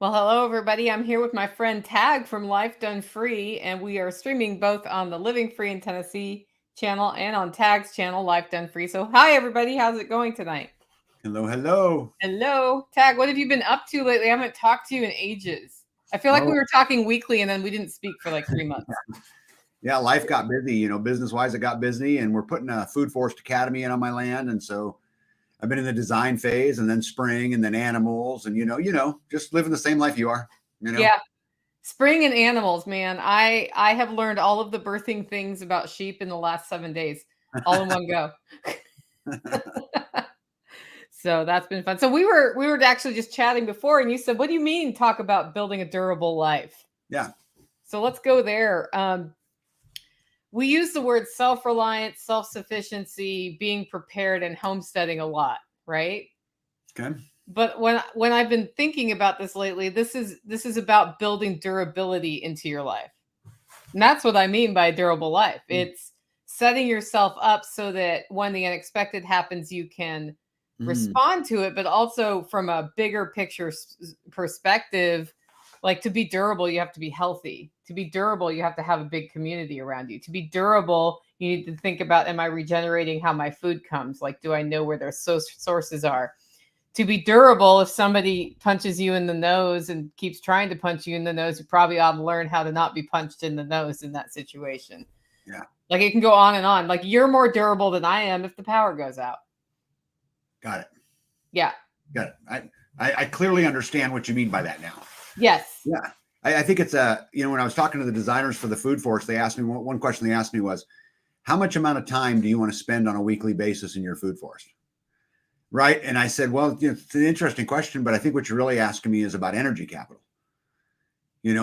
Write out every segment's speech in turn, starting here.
Well, hello, everybody. I'm here with my friend Tag from Life Done Free, and we are streaming both on the Living Free in Tennessee channel and on Tag's channel, Life Done Free. So, hi, everybody. How's it going tonight? Hello, hello. Hello. Tag, what have you been up to lately? I haven't talked to you in ages. I feel like we Oh, were talking weekly and then we didn't speak for like 3 months. yeah, life got busy, business-wise, it got busy, and we're putting a food forest academy in on my land. And so I've been in the design phase and then spring and then animals and, just living the same life you are, Yeah. Spring and animals, man. I have learned all of the birthing things about sheep in the last 7 days, all in one go. So that's been fun. So we were actually just chatting before, and you said, "What do you mean talk about building a durable life?" Yeah. So let's go there. We use the word self-reliance, self-sufficiency, being prepared, and homesteading a lot, right? Okay. But when I've been thinking about this lately, this is about building durability into your life. And that's what I mean by durable life. It's setting yourself up so that when the unexpected happens, you can respond to it, but also from a bigger picture perspective. Like, to be durable, you have to be healthy. To be durable, you have to have a big community around you. To be durable, you need to think about, am I regenerating how my food comes? Like, do I know where their sources are? To be durable, if somebody punches you in the nose and keeps trying to punch you in the nose, you probably ought to learn how to not be punched in the nose in that situation. Yeah. Like, it can go on and on. Like, you're more durable than I am if the power goes out. Got it. Yeah. Got it. I clearly understand what you mean by that now. Yes. Yeah. I think it's when I was talking to the designers for the food forest, they asked me, one question they asked me was, how much amount of time do you want to spend on a weekly basis in your food forest? Right. And I said, well, it's an interesting question, but I think what you're really asking me is about energy capital.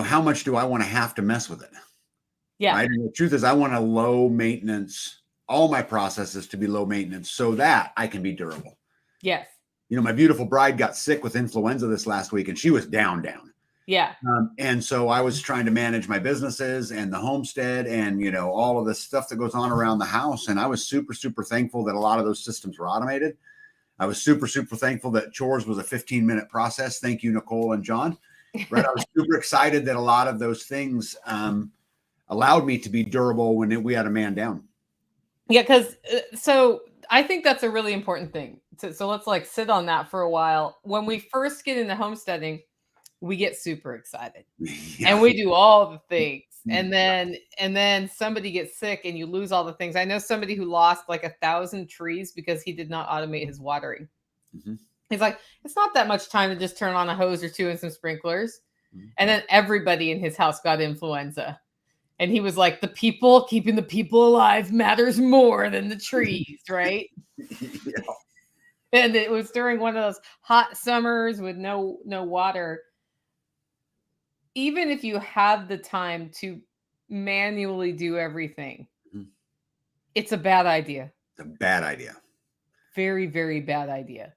How much do I want to have to mess with it? Yeah. Right. And the truth is, I want a low maintenance, all my processes to be low maintenance so that I can be durable. Yes. My beautiful bride got sick with influenza this last week and she was down. Yeah. And so I was trying to manage my businesses and the homestead and, all of the stuff that goes on around the house. And I was super, super thankful that a lot of those systems were automated. I was super, super thankful that chores was a 15-minute process. Thank you, Nicole and John. Right. I was super excited that a lot of those things allowed me to be durable when we had a man down. Yeah. So I think that's a really important thing. So let's sit on that for a while. When we first get into homesteading, we get super excited and we do all the things. And then somebody gets sick and you lose all the things. I know somebody who lost 1,000 trees because he did not automate his watering. Mm-hmm. He's like, it's not that much time to just turn on a hose or two and some sprinklers. Mm-hmm. And then everybody in his house got influenza. And he was like, keeping the people alive matters more than the trees, right? Yeah. And it was during one of those hot summers with no water. Even if you have the time to manually do everything, it's a bad idea. It's a bad idea. Very, very bad idea.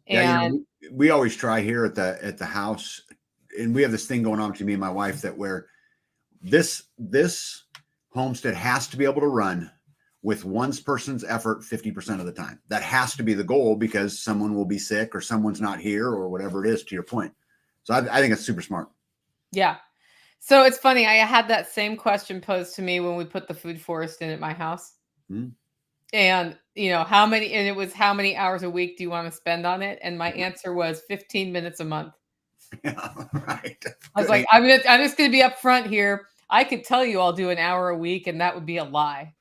And we always try here at the house, and we have this thing going on between me and my wife that where this homestead has to be able to run with one person's effort 50% of the time. That has to be the goal because someone will be sick or someone's not here or whatever it is, to your point. So I think it's super smart. Yeah. So it's funny. I had that same question posed to me when we put the food forest in at my house. Mm-hmm. And, how many hours a week do you want to spend on it? And my answer was 15 minutes a month. Yeah, right. I was like, I'm just going to be upfront here. I could tell you I'll do an hour a week and that would be a lie.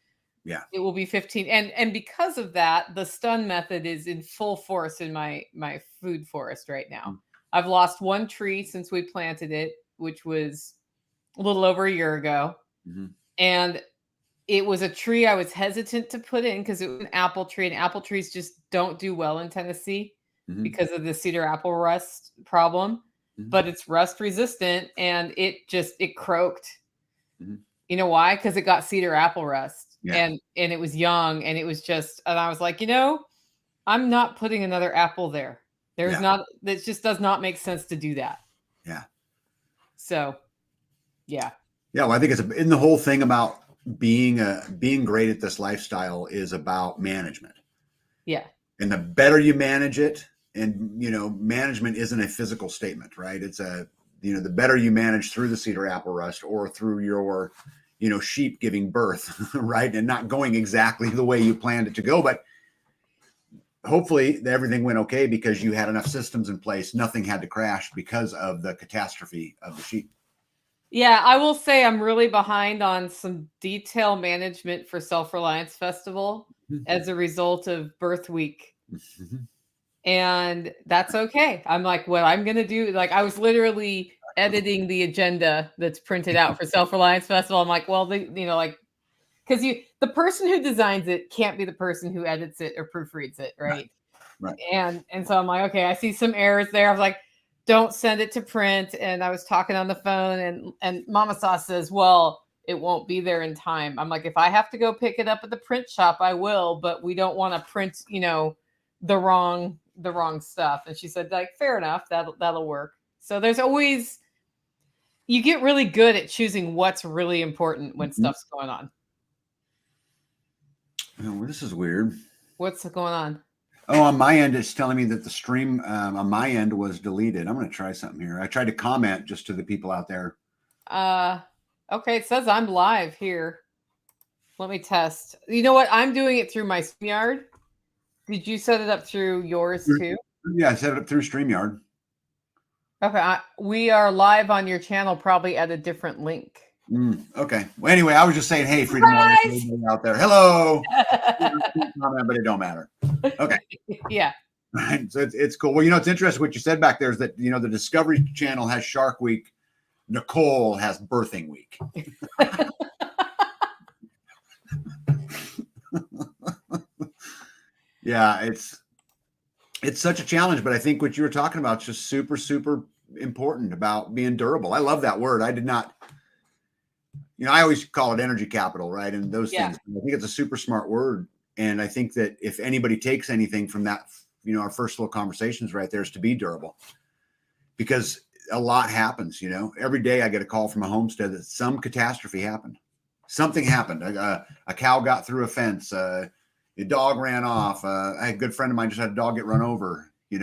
Yeah. It will be 15. And because of that, the stun method is in full force in my food forest right now. Mm-hmm. I've lost one tree since we planted it, which was a little over a year ago. Mm-hmm. And it was a tree I was hesitant to put in because it was an apple tree, and apple trees just don't do well in Tennessee because of the cedar apple rust problem. Mm-hmm. But it's rust resistant, and it croaked. Mm-hmm. You know why? Because it got cedar apple rust, and it was young, and it was just, and I was like, I'm not putting another apple there. There's not. It just does not make sense to do that. Yeah. So, yeah. Yeah. Well, I think it's in the whole thing about being great at this lifestyle is about management. Yeah. And the better you manage it management isn't a physical statement, right? It's the better you manage through the cedar apple rust or through your, sheep giving birth, right? And not going exactly the way you planned it to go. But hopefully everything went okay because you had enough systems in place. Nothing had to crash because of the catastrophe of the sheep. Yeah, I will say I'm really behind on some detail management for Self-Reliance Festival as a result of birth week. And that's okay. I'm like, what I'm going to do, like, I was literally editing the agenda that's printed out for Self-Reliance Festival. I'm like, well, because the person who designs it can't be the person who edits it or proofreads it, right? Right. And so I'm like, okay, I see some errors there. I was like, don't send it to print. And I was talking on the phone, and Mama Sauce says, well, it won't be there in time. I'm like, if I have to go pick it up at the print shop, I will, but we don't want to print, the wrong stuff. And she said, like, fair enough, that'll work. So there's always, you get really good at choosing what's really important when stuff's going on. Oh, this is weird. What's going on? Oh, on my end, it's telling me that the stream on my end was deleted. I'm going to try something here. I tried to comment just to the people out there. Okay, it says I'm live here. Let me test. You know what? I'm doing it through my StreamYard. Did you set it up through yours too? Yeah, I set it up through StreamYard. Okay, we are live on your channel, probably at a different link. Okay. Well, anyway, I was just saying, hey, Freedom Warriors out there. Hello. But it don't matter. Okay. Yeah. Right. So it's cool. Well, it's interesting what you said back there is that, the Discovery Channel has Shark Week. Nicole has Birthing Week. Yeah, it's such a challenge, but I think what you were talking about is just super, super important about being durable. I love that word. I did not, I always call it energy capital, right? And those things. I think it's a super smart word. And I think that if anybody takes anything from that, our first little conversations right there is to be durable, because a lot happens. Every day I get a call from a homestead that some catastrophe happened. Something happened. A cow got through a fence. A dog ran off. I had a good friend of mine just had a dog get run over, in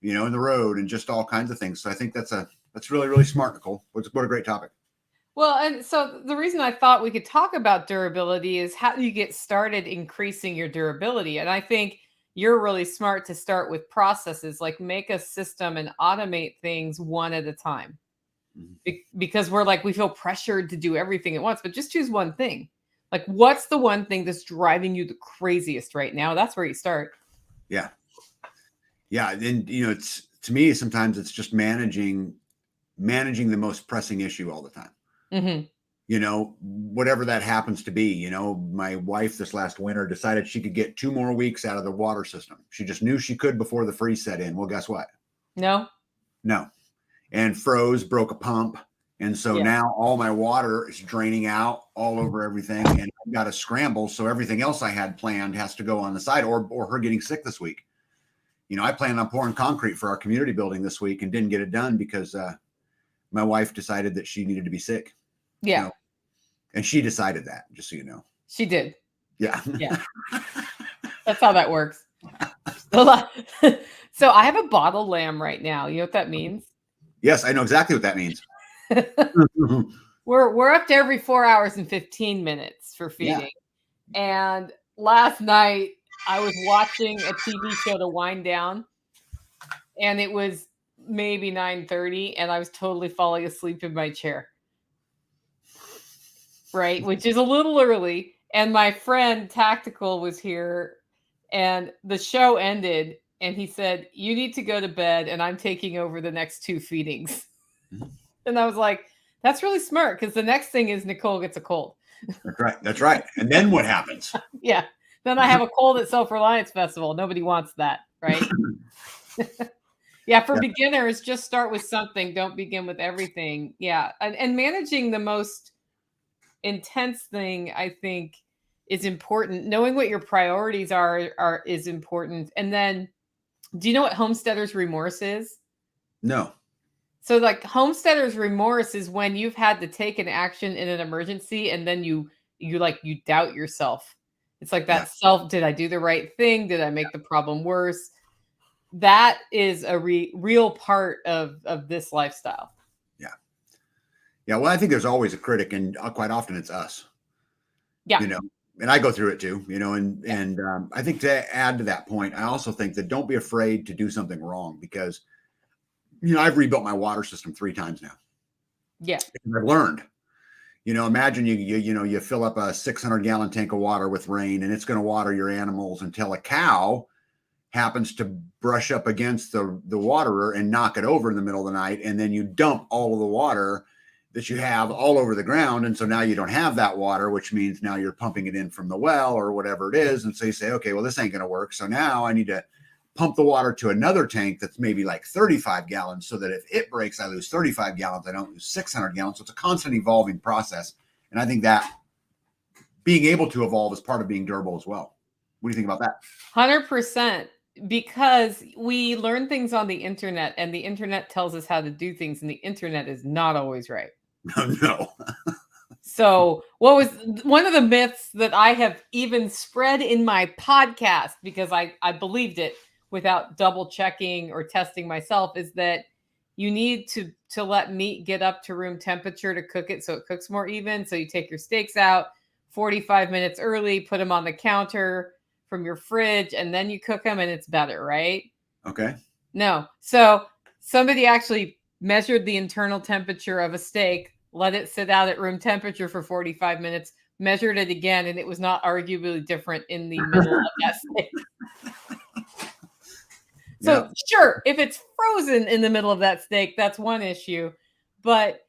the road, and just all kinds of things. So I think that's really, really smart, Nicole. What a great topic. Well, and so the reason I thought we could talk about durability is how do you get started increasing your durability? And I think you're really smart to start with processes, like make a system and automate things one at a time. Because we feel pressured to do everything at once, but just choose one thing. Like, what's the one thing that's driving you the craziest right now? That's where you start. Yeah. Yeah. And, it's, to me, sometimes it's just managing the most pressing issue all the time. Whatever that happens to be. My wife this last winter decided she could get 2 more weeks out of the water system. She just knew she could before the freeze set in. Well, guess what? No. And froze, broke a pump. And so now all my water is draining out all over everything, and I've got to scramble. So everything else I had planned has to go on the side, or her getting sick this week. I planned on pouring concrete for our community building this week and didn't get it done because my wife decided that she needed to be sick. Yeah. And she decided that, just so you know. She did. Yeah. Yeah. That's how that works. So I have a bottle lamb right now. You know what that means? Yes, I know exactly what that means. We're up to every 4 hours and 15 minutes for feeding. Yeah. And last night I was watching a TV show to wind down, and it was maybe 9:30, and I was totally falling asleep in my chair. Right, which is a little early. And my friend Tactical was here, and the show ended, and he said, "You need to go to bed, and I'm taking over the next 2 feedings." And I was like, that's really smart, because the next thing is Nicole gets a cold. That's right. And then what happens? Yeah. Then I have a cold at Self-Reliance Festival. Nobody wants that, right? Yeah, for beginners, just start with something. Don't begin with everything. Yeah. And managing the most intense thing, I think, is important. Knowing what your priorities are is important. And then, do you know what homesteader's remorse is? No. So, like, homesteader's remorse is when you've had to take an action in an emergency, and then you doubt yourself. It's like that did I do the right thing? Did I make the problem worse? that is a real part of this lifestyle. Yeah. Yeah. Well, I think there's always a critic, and quite often it's us. Yeah. You know, and I go through it too, you know, and I think to add to that point, I also think that don't be afraid to do something wrong, because, you know, I've rebuilt my water system 3 times now. Yeah. And I've learned, you know, imagine you fill up a 600-gallon tank of water with rain, and it's going to water your animals until a cow happens to brush up against the waterer and knock it over in the middle of the night. And then you dump all of the water that you have all over the ground. And so now you don't have that water, which means now you're pumping it in from the well or whatever it is. And so you say, okay, well, this ain't going to work. So now I need to pump the water to another tank that's maybe like 35 gallons, so that if it breaks, I lose 35 gallons. I don't lose 600 gallons. So it's a constant evolving process. And I think that being able to evolve is part of being durable as well. What do you think about that? 100%. Because we learn things on the internet, and the internet tells us how to do things, and the internet is not always right. No. So what was one of the myths that I have even spread in my podcast, because I believed it without double checking or testing myself, is that you need to let meat get up to room temperature to cook it so it cooks more even. So you take your steaks out 45 minutes early, put them on the counter from your fridge, and then you cook them, and it's better, right? Okay. No. So somebody actually measured the internal temperature of a steak, let it sit out at room temperature for 45 minutes, measured it again, and it was not arguably different in the middle of that steak. So sure, if it's frozen in the middle of that steak, that's one issue, but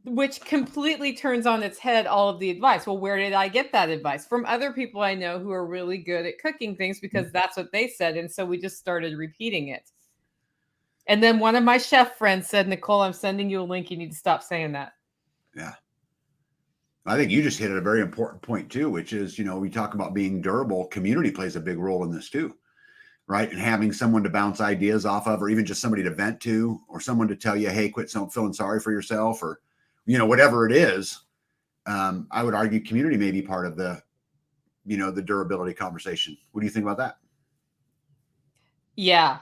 which completely turns on its head all of the advice. Well, where did I get that advice? From other people I know who are really good at cooking things, because that's what they said. And so we just started repeating it. And then one of my chef friends said, Nicole, I'm sending you a link. You need to stop saying that. Yeah. I think you just hit a very important point too, which is, you know, we talk about being durable. Community plays a big role in this too, right? And having someone to bounce ideas off of, or even just somebody to vent to, or someone to tell you, hey, quit feeling sorry for yourself, or, you know, whatever it is. I would argue community may be part of the, you know, the durability conversation. What do you think about that? Yeah.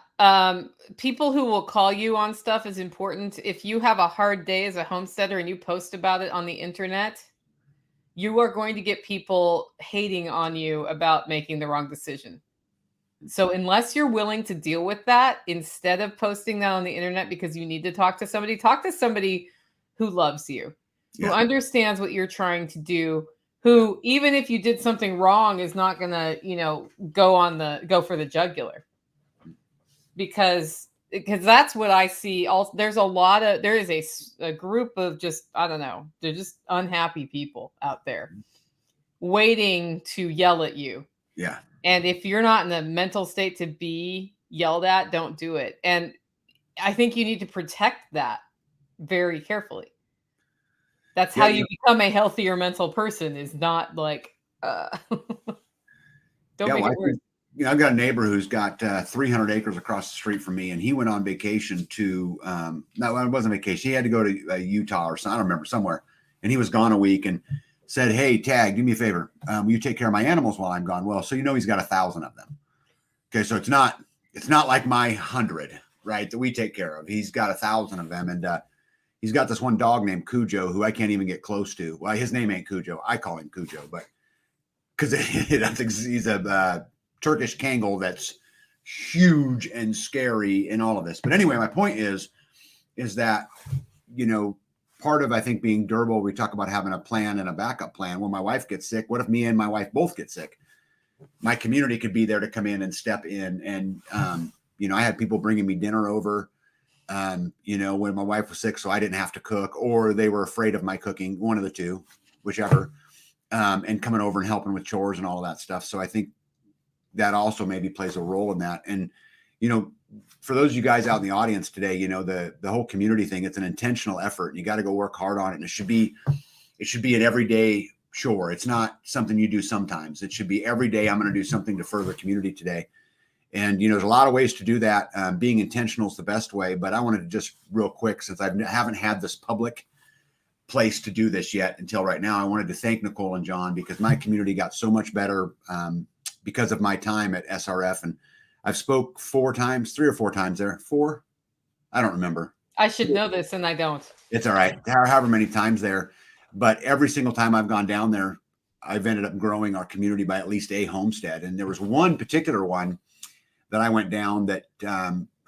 People who will call you on stuff is important. If you have a hard day as a homesteader and you post about it on the internet, you are going to get people hating on you about making the wrong decision. So unless you're willing to deal with that, instead of posting that on the internet because you need to talk to somebody who loves you, who understands what you're trying to do, who, even if you did something wrong, is not going to, you know, go for the jugular. Because that's what I see. Also, there is a group of just, I don't know, they're just unhappy people out there waiting to yell at you. Yeah. And if you're not in the mental state to be yelled at, don't do it. And I think you need to protect that very carefully. That's how you become a healthier mental person, is not like, don't make it worse. You know, I've got a neighbor who's got 300 acres across the street from me, and he went on vacation to, no, it wasn't vacation. He had to go to Utah or something, I don't remember, somewhere. And he was gone a week and said, hey, Tag, do me a favor. Will you take care of my animals while I'm gone? Well, so, you know, he's got 1,000 of them. Okay. So it's not like my 100, right, that we take care of. He's got 1,000 of them. And he's got this one dog named Cujo, who I can't even get close to. Well, his name ain't Cujo. I call him Cujo, but because he's a Turkish Kangal that's huge and scary in all of this. But anyway, my point is that, you know, part of, I think, being durable, we talk about having a plan and a backup plan. When my wife gets sick, what if me and my wife both get sick? My community could be there to come in and step in. And, you know, I had people bringing me dinner over, you know, when my wife was sick, so I didn't have to cook, or they were afraid of my cooking, one of the two, whichever, and coming over and helping with chores and all of that stuff. So I think that also maybe plays a role in that. And, you know, for those of you guys out in the audience today, you know, the whole community thing, it's an intentional effort. You got to go work hard on it. And it should be an everyday chore. It's not something you do sometimes. It should be every day. I'm going to do something to further community today. And, you know, there's a lot of ways to do that. Being intentional is the best way, but I wanted to just real quick, since I haven't had this public place to do this yet until right now, I wanted to thank Nicole and John, because my community got so much better, because of my time at SRF. And I've spoke 4 times, 3 or 4 times there. 4? I don't remember. I should know this, and I don't. It's all right. However many times there, but every single time I've gone down there, I've ended up growing our community by at least a homestead. And there was one particular one that I went down that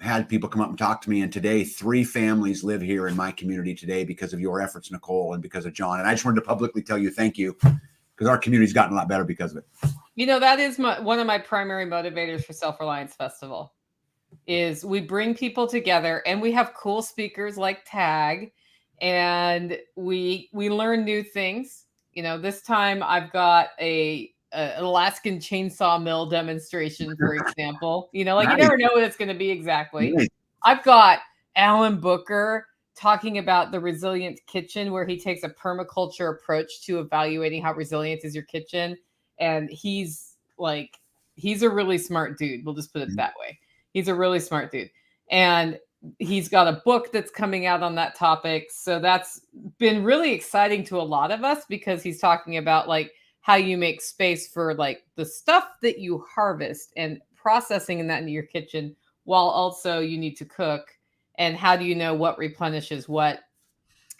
had people come up and talk to me. And today, 3 families live here in my community today because of your efforts, Nicole, and because of John. And I just wanted to publicly tell you thank you, because our community's gotten a lot better because of it. You know, that is one of my primary motivators for Self-Reliance Festival. Is we bring people together, and we have cool speakers like Tag, and we learn new things. You know, this time I've got an Alaskan chainsaw mill demonstration, for example. You know, like, nice. You never know what it's going to be exactly. Nice. I've got Alan Booker talking about the resilient kitchen, where he takes a permaculture approach to evaluating how resilient is your kitchen. And he's a really smart dude. We'll just put it that way. He's a really smart dude. And he's got a book that's coming out on that topic. So that's been really exciting to a lot of us, because he's talking about like how you make space for like the stuff that you harvest and processing that into your kitchen, while also you need to cook. And how do you know what replenishes what?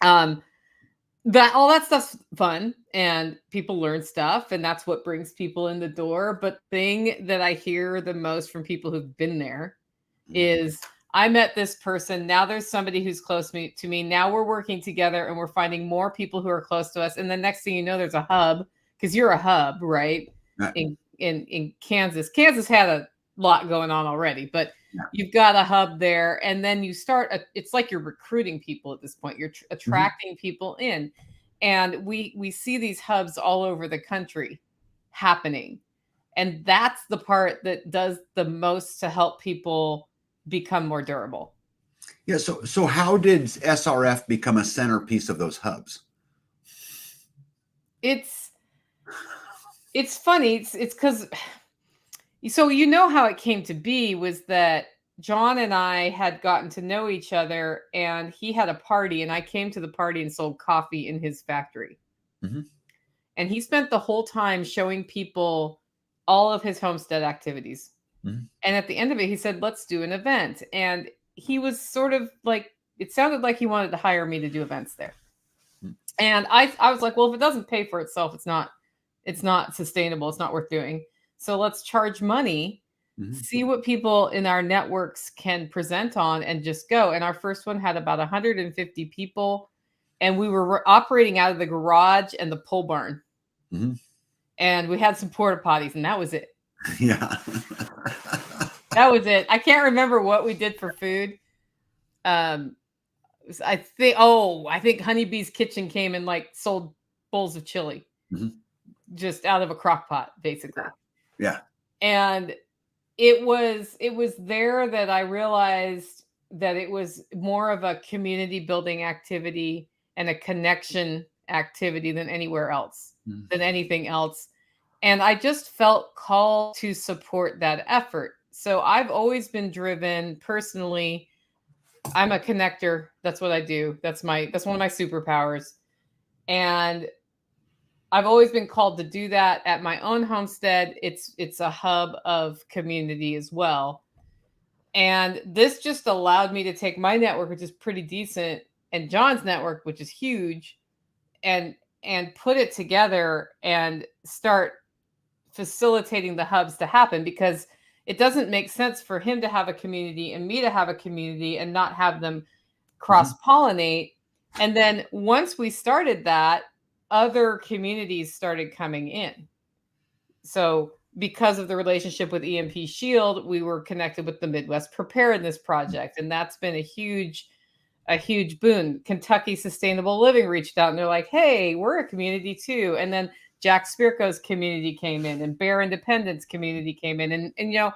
All that stuff's fun, and people learn stuff, and that's what brings people in the door. But the thing that I hear the most from people who've been there is, I met this person. Now there's somebody who's close to me. Now we're working together, and we're finding more people who are close to us. And the next thing you know, there's a hub, because you're a hub, right? In Kansas. Kansas had a lot going on already, but you've got a hub there, and then you start. It's like you're recruiting people at this point. You're attracting people in, and we see these hubs all over the country happening, and that's the part that does the most to help people become more durable. Yeah. So how did SRF become a centerpiece of those hubs? It's funny. It's because. So you know how it came to be was that John and I had gotten to know each other, and he had a party, and I came to the party and sold coffee in his factory. Mm-hmm. And he spent the whole time showing people all of his homestead activities. Mm-hmm. And at the end of it, he said, let's do an event. And he was sort of like, it sounded like he wanted to hire me to do events there. Mm-hmm. And I was like, well, if it doesn't pay for itself, it's not sustainable. It's not worth doing. So let's charge money, see what people in our networks can present on, and just go. And our first one had about 150 people, and we were operating out of the garage and the pole barn. Mm-hmm. And we had some porta potties, and that was it. Yeah. That was it. I can't remember what we did for food. I think Honeybee's Kitchen came and like sold bowls of chili, just out of a crock pot, basically. Yeah. And it was there that I realized that it was more of a community building activity and a connection activity than anywhere else, than anything else. And I just felt called to support that effort. So I've always been driven personally. I'm a connector. That's what I do. That's one of my superpowers. And I've always been called to do that at my own homestead. It's a hub of community as well. And this just allowed me to take my network, which is pretty decent, and John's network, which is huge, and put it together and start facilitating the hubs to happen, because it doesn't make sense for him to have a community and me to have a community and not have them cross-pollinate. And then once we started that, other communities started coming in. So because of the relationship with EMP Shield, we were connected with the Midwest Preparedness Project. And that's been a huge boon. Kentucky Sustainable Living reached out, and they're like, hey, we're a community too. And then Jack Spirko's community came in, and Bear Independence community came in. And you know,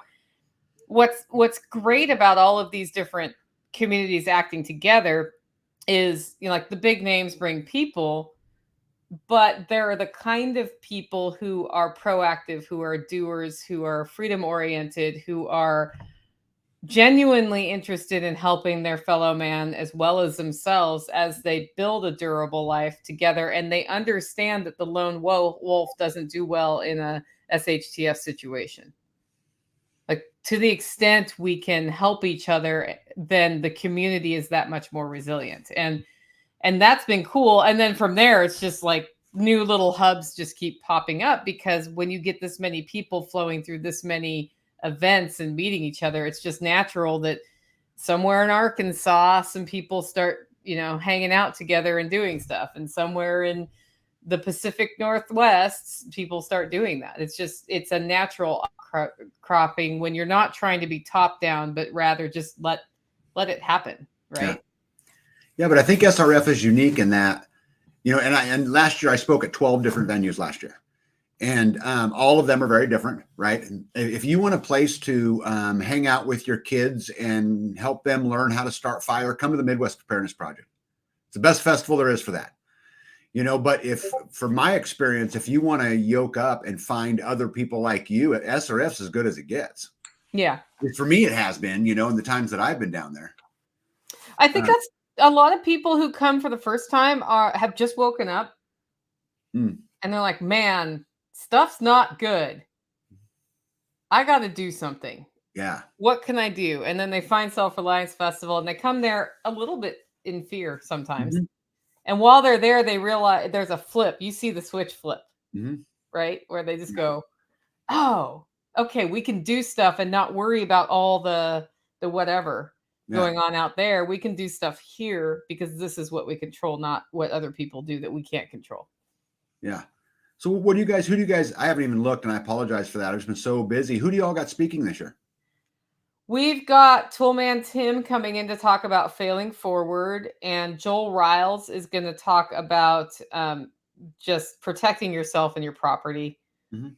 what's great about all of these different communities acting together is, you know, like the big names bring people, but there are the kind of people who are proactive, who are doers, who are freedom oriented, who are genuinely interested in helping their fellow man as well as themselves as they build a durable life together. And they understand that the lone wolf doesn't do well in a SHTF situation. Like, to the extent we can help each other, then the community is that much more resilient. And that's been cool. And then from there, it's just like new little hubs just keep popping up, because when you get this many people flowing through this many events and meeting each other, it's just natural that somewhere in Arkansas, some people start, hanging out together and doing stuff. And somewhere in the Pacific Northwest, people start doing that. It's a natural cropping when you're not trying to be top down, but rather just let it happen. Right. Yeah. But I think SRF is unique in that, and last year I spoke at 12 different venues last year, and all of them are very different. Right. And if you want a place to hang out with your kids and help them learn how to start fire, come to the Midwest Preparedness Project. It's the best festival there is for that. But from my experience, if you want to yoke up and find other people like you, SRF's as good as it gets. Yeah. For me, it has been, in the times that I've been down there. I think that's a lot of people who come for the first time have just woken up and they're like, man, stuff's not good. I got to do something. Yeah. What can I do? And then they find Self-Reliance Festival and they come there a little bit in fear sometimes. Mm-hmm. And while they're there, they realize there's a flip. You see the switch flip, right? Where they just go, oh, okay, we can do stuff and not worry about all the whatever going on out there. We can do stuff here because this is what we control, not what other people do that we can't control. Yeah. So who do you guys, I haven't even looked, and I apologize for that. I've just been so busy. Who do you all got speaking this year? We've got Toolman Tim coming in to talk about failing forward, and Joel Riles is going to talk about just protecting yourself and your property. Mm-hmm.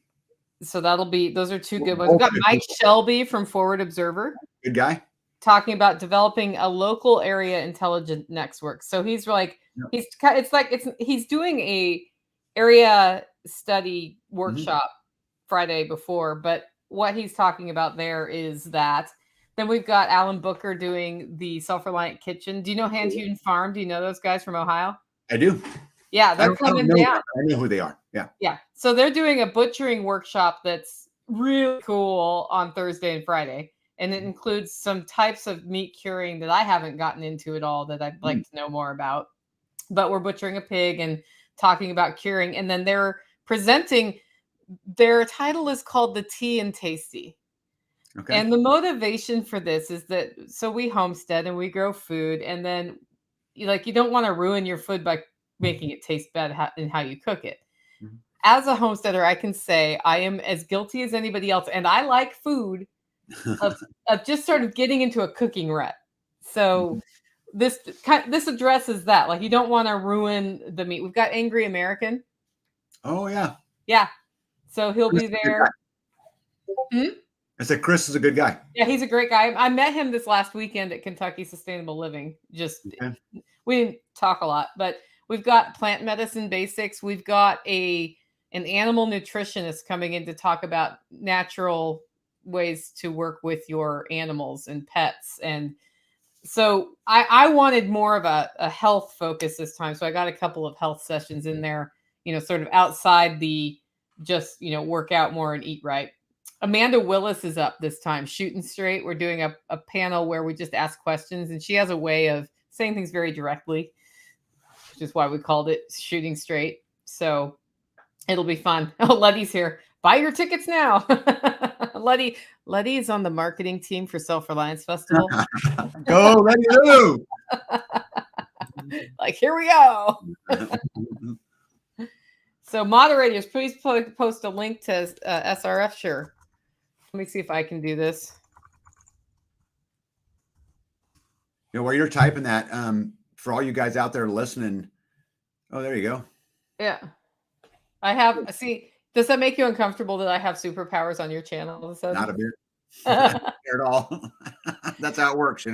So those are two good ones. We've got Mike Shelby from Forward Observer. Good guy. Talking about developing a local area intelligence network. So he's like, he's doing a area study workshop Friday before, but what he's talking about there is that. Then we've got Alan Booker doing the Self-Reliant Kitchen. Do you know Hand Hewn Farm? Do you know those guys from Ohio? I do. Yeah, they're coming down. I know who they are. Yeah. Yeah. So they're doing a butchering workshop that's really cool on Thursday and Friday. And it includes some types of meat curing that I haven't gotten into at all that I'd like to know more about. But we're butchering a pig and talking about curing. And then they're presenting, their title is called The Tea and Tasty. Okay. And the motivation for this is that, so we homestead and we grow food, and then you don't want to ruin your food by making it taste bad in how you cook it. Mm-hmm. As a homesteader, I can say I am as guilty as anybody else, and I like food of just sort of getting into a cooking rut. So this addresses that. Like, you don't want to ruin the meat. We've got Angry American. Oh yeah. Yeah. So he'll be there. I said, Chris is a good guy. Yeah, he's a great guy. I met him this last weekend at Kentucky Sustainable Living. We didn't talk a lot, but we've got plant medicine basics. We've got an animal nutritionist coming in to talk about natural ways to work with your animals and pets. And so I wanted more of a health focus this time. So I got a couple of health sessions in there, sort of outside the just, work out more and eat right. Amanda Willis is up this time, Shooting Straight. We're doing a panel where we just ask questions, and she has a way of saying things very directly, which is why we called it Shooting Straight. So it'll be fun. Oh, Letty's here. Buy your tickets now. Letty is on the marketing team for Self-Reliance Festival. Go, Letty, go. Like, here we go. So moderators, please post a link to SRF. Sure. Let me see if I can do this. While you're typing that, for all you guys out there listening, oh, there you go. Yeah. Does that make you uncomfortable that I have superpowers on your channel? Not a bit. Not at all. That's how it works,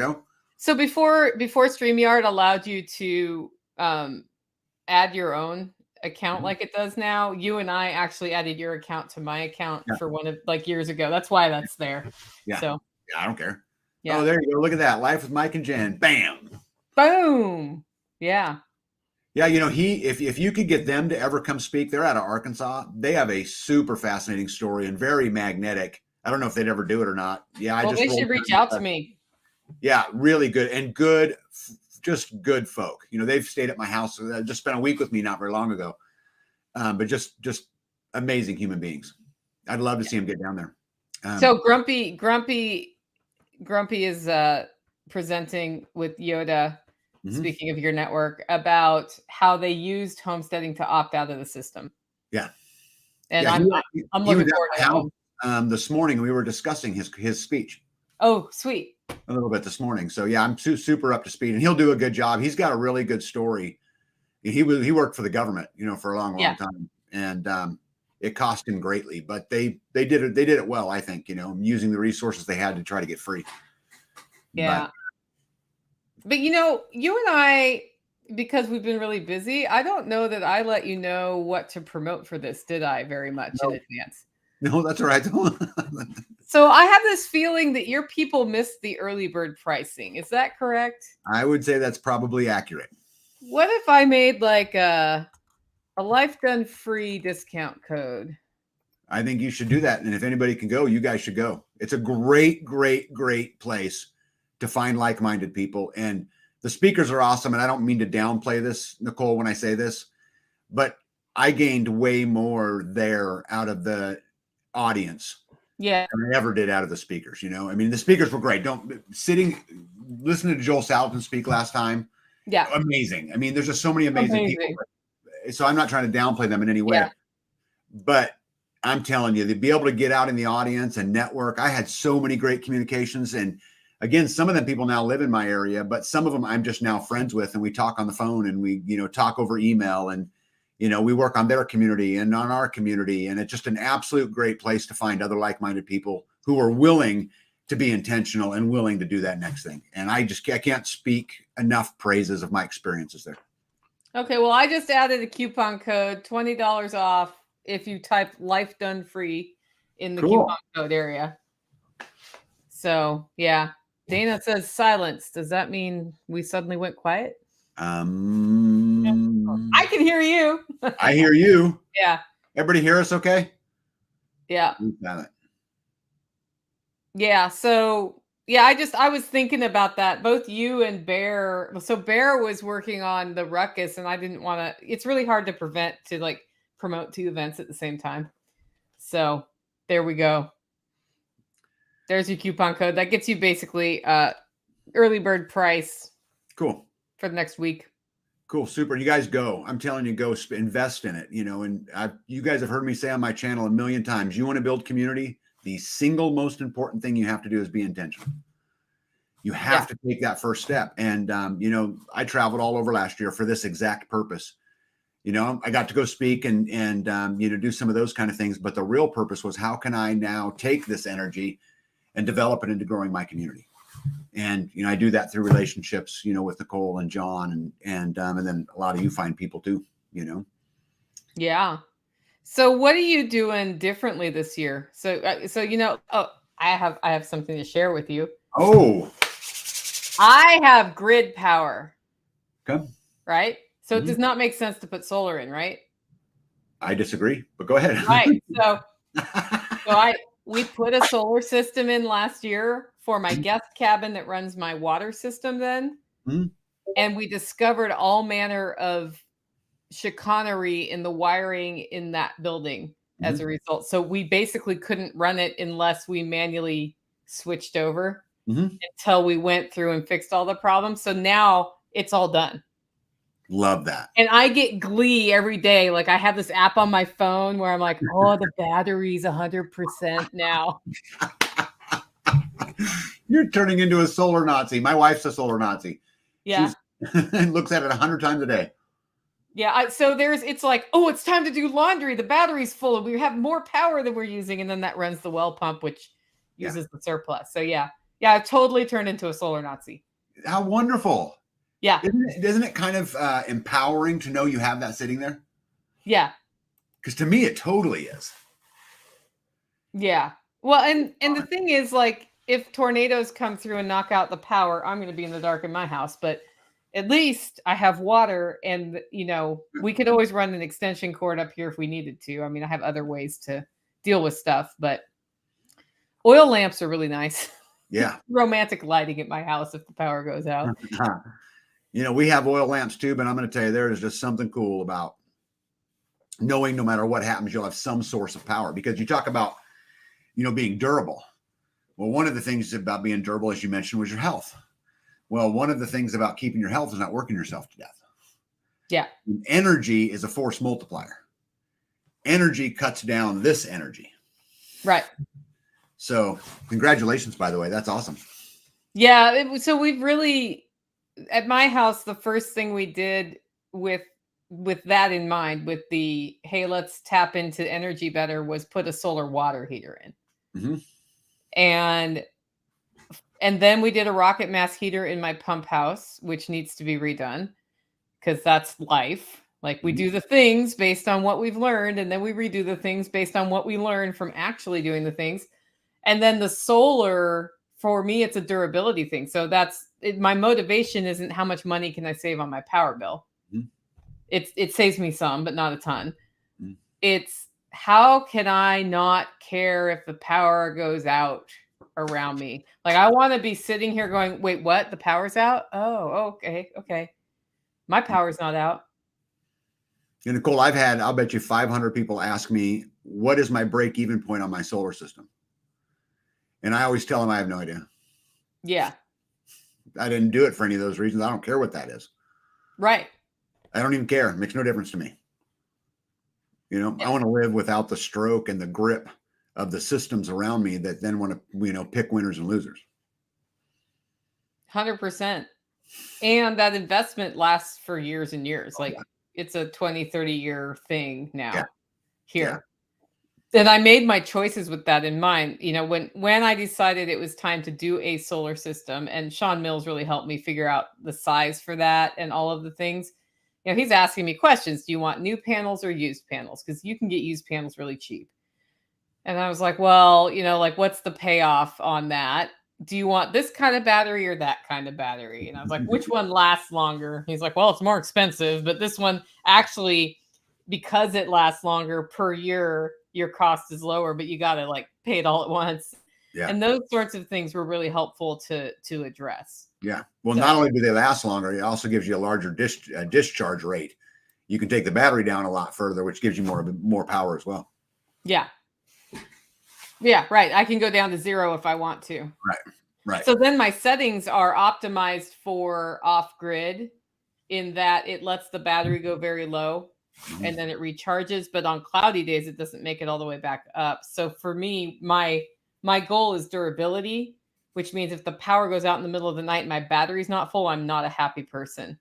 So before StreamYard allowed you to add your own account like it does now, you and I actually added your account to my account for one of years ago. That's why that's there. Yeah. So yeah, I don't care. Yeah. Oh, there you go. Look at that. Life with Mike and Jen. Bam. Boom. Yeah. Yeah. If you could get them to ever come speak, they're out of Arkansas. They have a super fascinating story and very magnetic. I don't know if they'd ever do it or not. Yeah, I Well, just they should reach out to me. Yeah, really good and good, just good folk. They've stayed at my house. Just spent a week with me not very long ago, but just amazing human beings. I'd love to see them get down there. So Grumpy is presenting with Yoda. Speaking of your network, about how they used homesteading to opt out of the system. Yeah, and yeah, I'm looking forward to that one. This morning we were discussing his speech. Oh, sweet. A little bit this morning. So yeah, I'm super up to speed, and he'll do a good job. He's got a really good story. He worked for the government, for a long time, and it cost him greatly, but they did it well, I think, using the resources they had to try to get free. Yeah. But you and I, because we've been really busy, I don't know that I let you know what to promote for this, did I, very much in advance? No, that's all right. So I have this feeling that your people missed the early bird pricing. Is that correct? I would say that's probably accurate. What if I made like a Life Done Free discount code? I think you should do that. And if anybody can go, you guys should go. It's a great, great, great place to find like-minded people. And the speakers are awesome. And I don't mean to downplay this, Nicole, when I say this, but I gained way more there out of the audience than I ever did out of the speakers. I mean, the speakers were great. Listening to Joel Salatin speak last time. Yeah. Amazing. I mean, there's just so many amazing people. So I'm not trying to downplay them in any way, but I'm telling you, to be able to get out in the audience and network, I had so many great communications. And again, some of them people now live in my area, but some of them I'm just now friends with, and we talk on the phone, and we, talk over email, and, we work on their community and on our community. And it's just an absolute great place to find other like-minded people who are willing to be intentional and willing to do that next thing. And I can't speak enough praises of my experiences there. Okay. Well, I just added a coupon code, $20 off if you type Life Done Free in the coupon code area. So yeah. Dana says silence. Does that mean we suddenly went quiet? I can hear you. I hear you. Yeah. Everybody hear us okay? Yeah. Yeah. So yeah, I was thinking about that. Both you and Bear. So Bear was working on the ruckus, and I didn't want to. It's really hard to promote two events at the same time. So there we go. There's your coupon code. That gets you basically early bird price. Cool. For the next week. Cool. Super. You guys go. I'm telling you, go invest in it. And you guys have heard me say on my channel a million times, you want to build community. The single most important thing you have to do is be intentional. You have to take that first step. And, I traveled all over last year for this exact purpose. I got to go speak and do some of those kind of things. But the real purpose was, how can I now take this energy and develop it into growing my community? And, I do that through relationships, with Nicole and John and then a lot of you find people too, Yeah. So what are you doing differently this year? So, I have something to share with you. Oh, I have grid power. Okay. Right. So it does not make sense to put solar in, right? I disagree, but go ahead. Right. So we put a solar system in last year for my guest cabin that runs my water system then. And we discovered all manner of chicanery in the wiring in that building as a result. So we basically couldn't run it unless we manually switched over until we went through and fixed all the problems. So now it's all done. Love that. And I get glee every day. Like, I have this app on my phone where I'm like, oh, the battery's 100% now. You're turning into a solar Nazi. My wife's a solar Nazi. Yeah. She looks at it 100 times a day. Yeah. So it's like, oh, it's time to do laundry. The battery's full and we have more power than we're using. And then that runs the well pump, which uses the surplus. So yeah, I've totally turned into a solar Nazi. How wonderful. Yeah. Isn't it kind of empowering to know you have that sitting there? Yeah. Because to me, it totally is. Yeah. Well, and the thing is, like, if tornadoes come through and knock out the power, I'm going to be in the dark in my house, but at least I have water, and, we could always run an extension cord up here if we needed to. I mean, I have other ways to deal with stuff, but Oil lamps are really nice. Yeah. Romantic lighting at my house if the power goes out. We have oil lamps too, but I'm going to tell you, there is just something cool about knowing no matter what happens, you'll have some source of power, because you talk about, being durable. Well, one of the things about being durable, as you mentioned, was your health. Well, one of the things about keeping your health is not working yourself to death. Yeah. And energy is a force multiplier. Energy cuts down this energy. Right. So congratulations, by the way. That's awesome. Yeah. So we've really, at my house, the first thing we did with that in mind, with the, hey, let's tap into energy better, was put a solar water heater in. Mm-hmm. And then we did a rocket mass heater in my pump house, which needs to be redone, because that's life. Like, we do the things based on what we've learned, and then we redo the things based on what we learned from actually doing the things. And then the solar, for me, it's a durability thing. So that's it. My motivation isn't how much money can I save on my power bill. Mm-hmm. It saves me some, but not a ton. Mm-hmm. It's how can I not care if the power goes out around me? Like, I want to be sitting here going, wait, what? The power's out? Oh, okay. My power's not out. And Nicole, I'll bet you 500 people ask me, what is my break even point on my solar system? And I always tell them I have no idea. Yeah. I didn't do it for any of those reasons. I don't care what that is. Right. I don't even care. It makes no difference to me. Yeah. I want to live without the stroke and the grip of the systems around me that then want to, pick winners and losers. 100%. And that investment lasts for years and years. Like, it's a 20, 30-year thing now here. And I made my choices with that in mind. When I decided it was time to do a solar system, and Sean Mills really helped me figure out the size for that and all of the things. He's asking me questions. Do you want new panels or used panels? Because you can get used panels really cheap. And I was like, well, what's the payoff on that? Do you want this kind of battery or that kind of battery? And I was like, which one lasts longer? He's like, well, it's more expensive, but this one actually, because it lasts longer per year, your cost is lower, but you got to pay it all at once. Yeah. And those sorts of things were really helpful to address. Yeah. Well, not only do they last longer, it also gives you a larger discharge rate. You can take the battery down a lot further, which gives you more power as well. Yeah. Yeah, right. I can go down to 0 if I want to. Right. So then my settings are optimized for off-grid, in that it lets the battery go very low and then it recharges. But on cloudy days, it doesn't make it all the way back up. So for me, my goal is durability, which means if the power goes out in the middle of the night and my battery's not full, I'm not a happy person,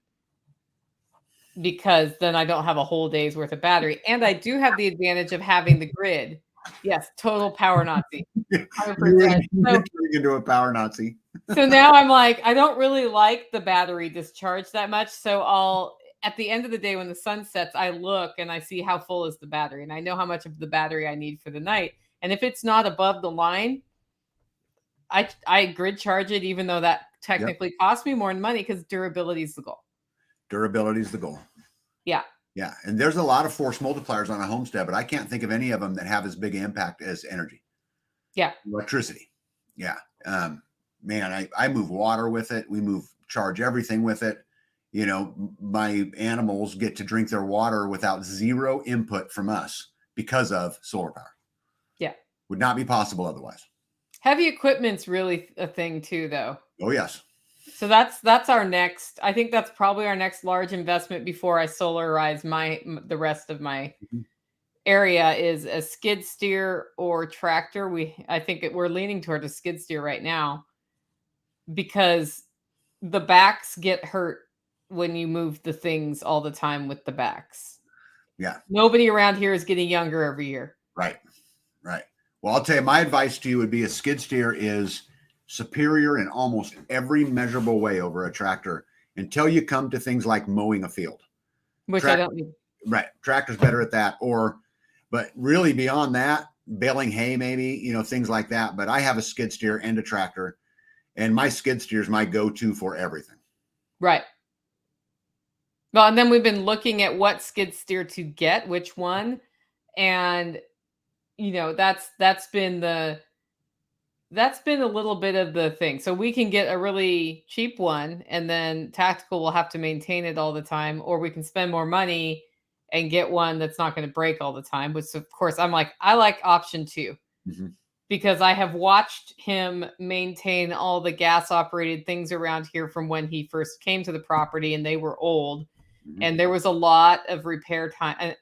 because then I don't have a whole day's worth of battery. And I do have the advantage of having the grid. Yes, total power Nazi. 100%. You're into a power Nazi. So now I'm like, I don't really like the battery discharge that much. So at the end of the day, when the sun sets, I look and I see how full is the battery, and I know how much of the battery I need for the night. And if it's not above the line, I grid charge it, even though that technically costs me more money, because durability is the goal. Durability is the goal. Yeah. Yeah. And there's a lot of force multipliers on a homestead, but I can't think of any of them that have as big an impact as energy. Yeah. Electricity. Yeah. Man, I move water with it. We charge everything with it. My animals get to drink their water without zero input from us because of solar power. Yeah. Would not be possible otherwise. Heavy equipment's really a thing too, though. Oh, yes. So that's our next, I think that's probably our next large investment before I solarize the rest of my area, is a skid steer or tractor. I think we're leaning toward a skid steer right now, because the backs get hurt when you move the things all the time with the backs. Yeah. Nobody around here is getting younger every year. Right. Well, I'll tell you, my advice to you would be a skid steer is superior in almost every measurable way over a tractor, until you come to things like mowing a field. Which I don't need. Right. Tractor's better at that. But really beyond that, baling hay, maybe, things like that. But I have a skid steer and a tractor, and my skid steer is my go-to for everything. Right. Well, and then we've been looking at what skid steer to get, which one. And, that's been that's been a little bit of the thing. So we can get a really cheap one, and then Tactical will have to maintain it all the time, or we can spend more money and get one that's not going to break all the time. Which, of course, I'm like, I like option 2 because I have watched him maintain all the gas operated things around here from when he first came to the property, and they were old. And there was a lot of repair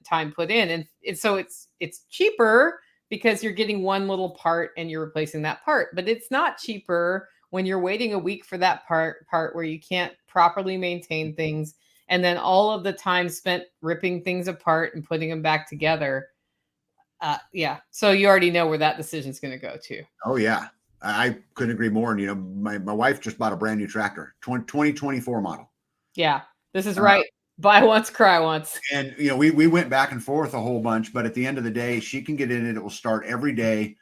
time put in, and so it's cheaper because you're getting one little part and you're replacing that part. But it's not cheaper when you're waiting a week for that part where you can't properly maintain things, and then all of the time spent ripping things apart and putting them back together. Yeah. So you already know where that decision's going to go to. Oh yeah, I couldn't agree more. And my wife just bought a brand new tractor, 2024 model. Yeah, this is right. Buy once, cry once. And we went back and forth a whole bunch, but at the end of the day, she can get in it. It will start every day.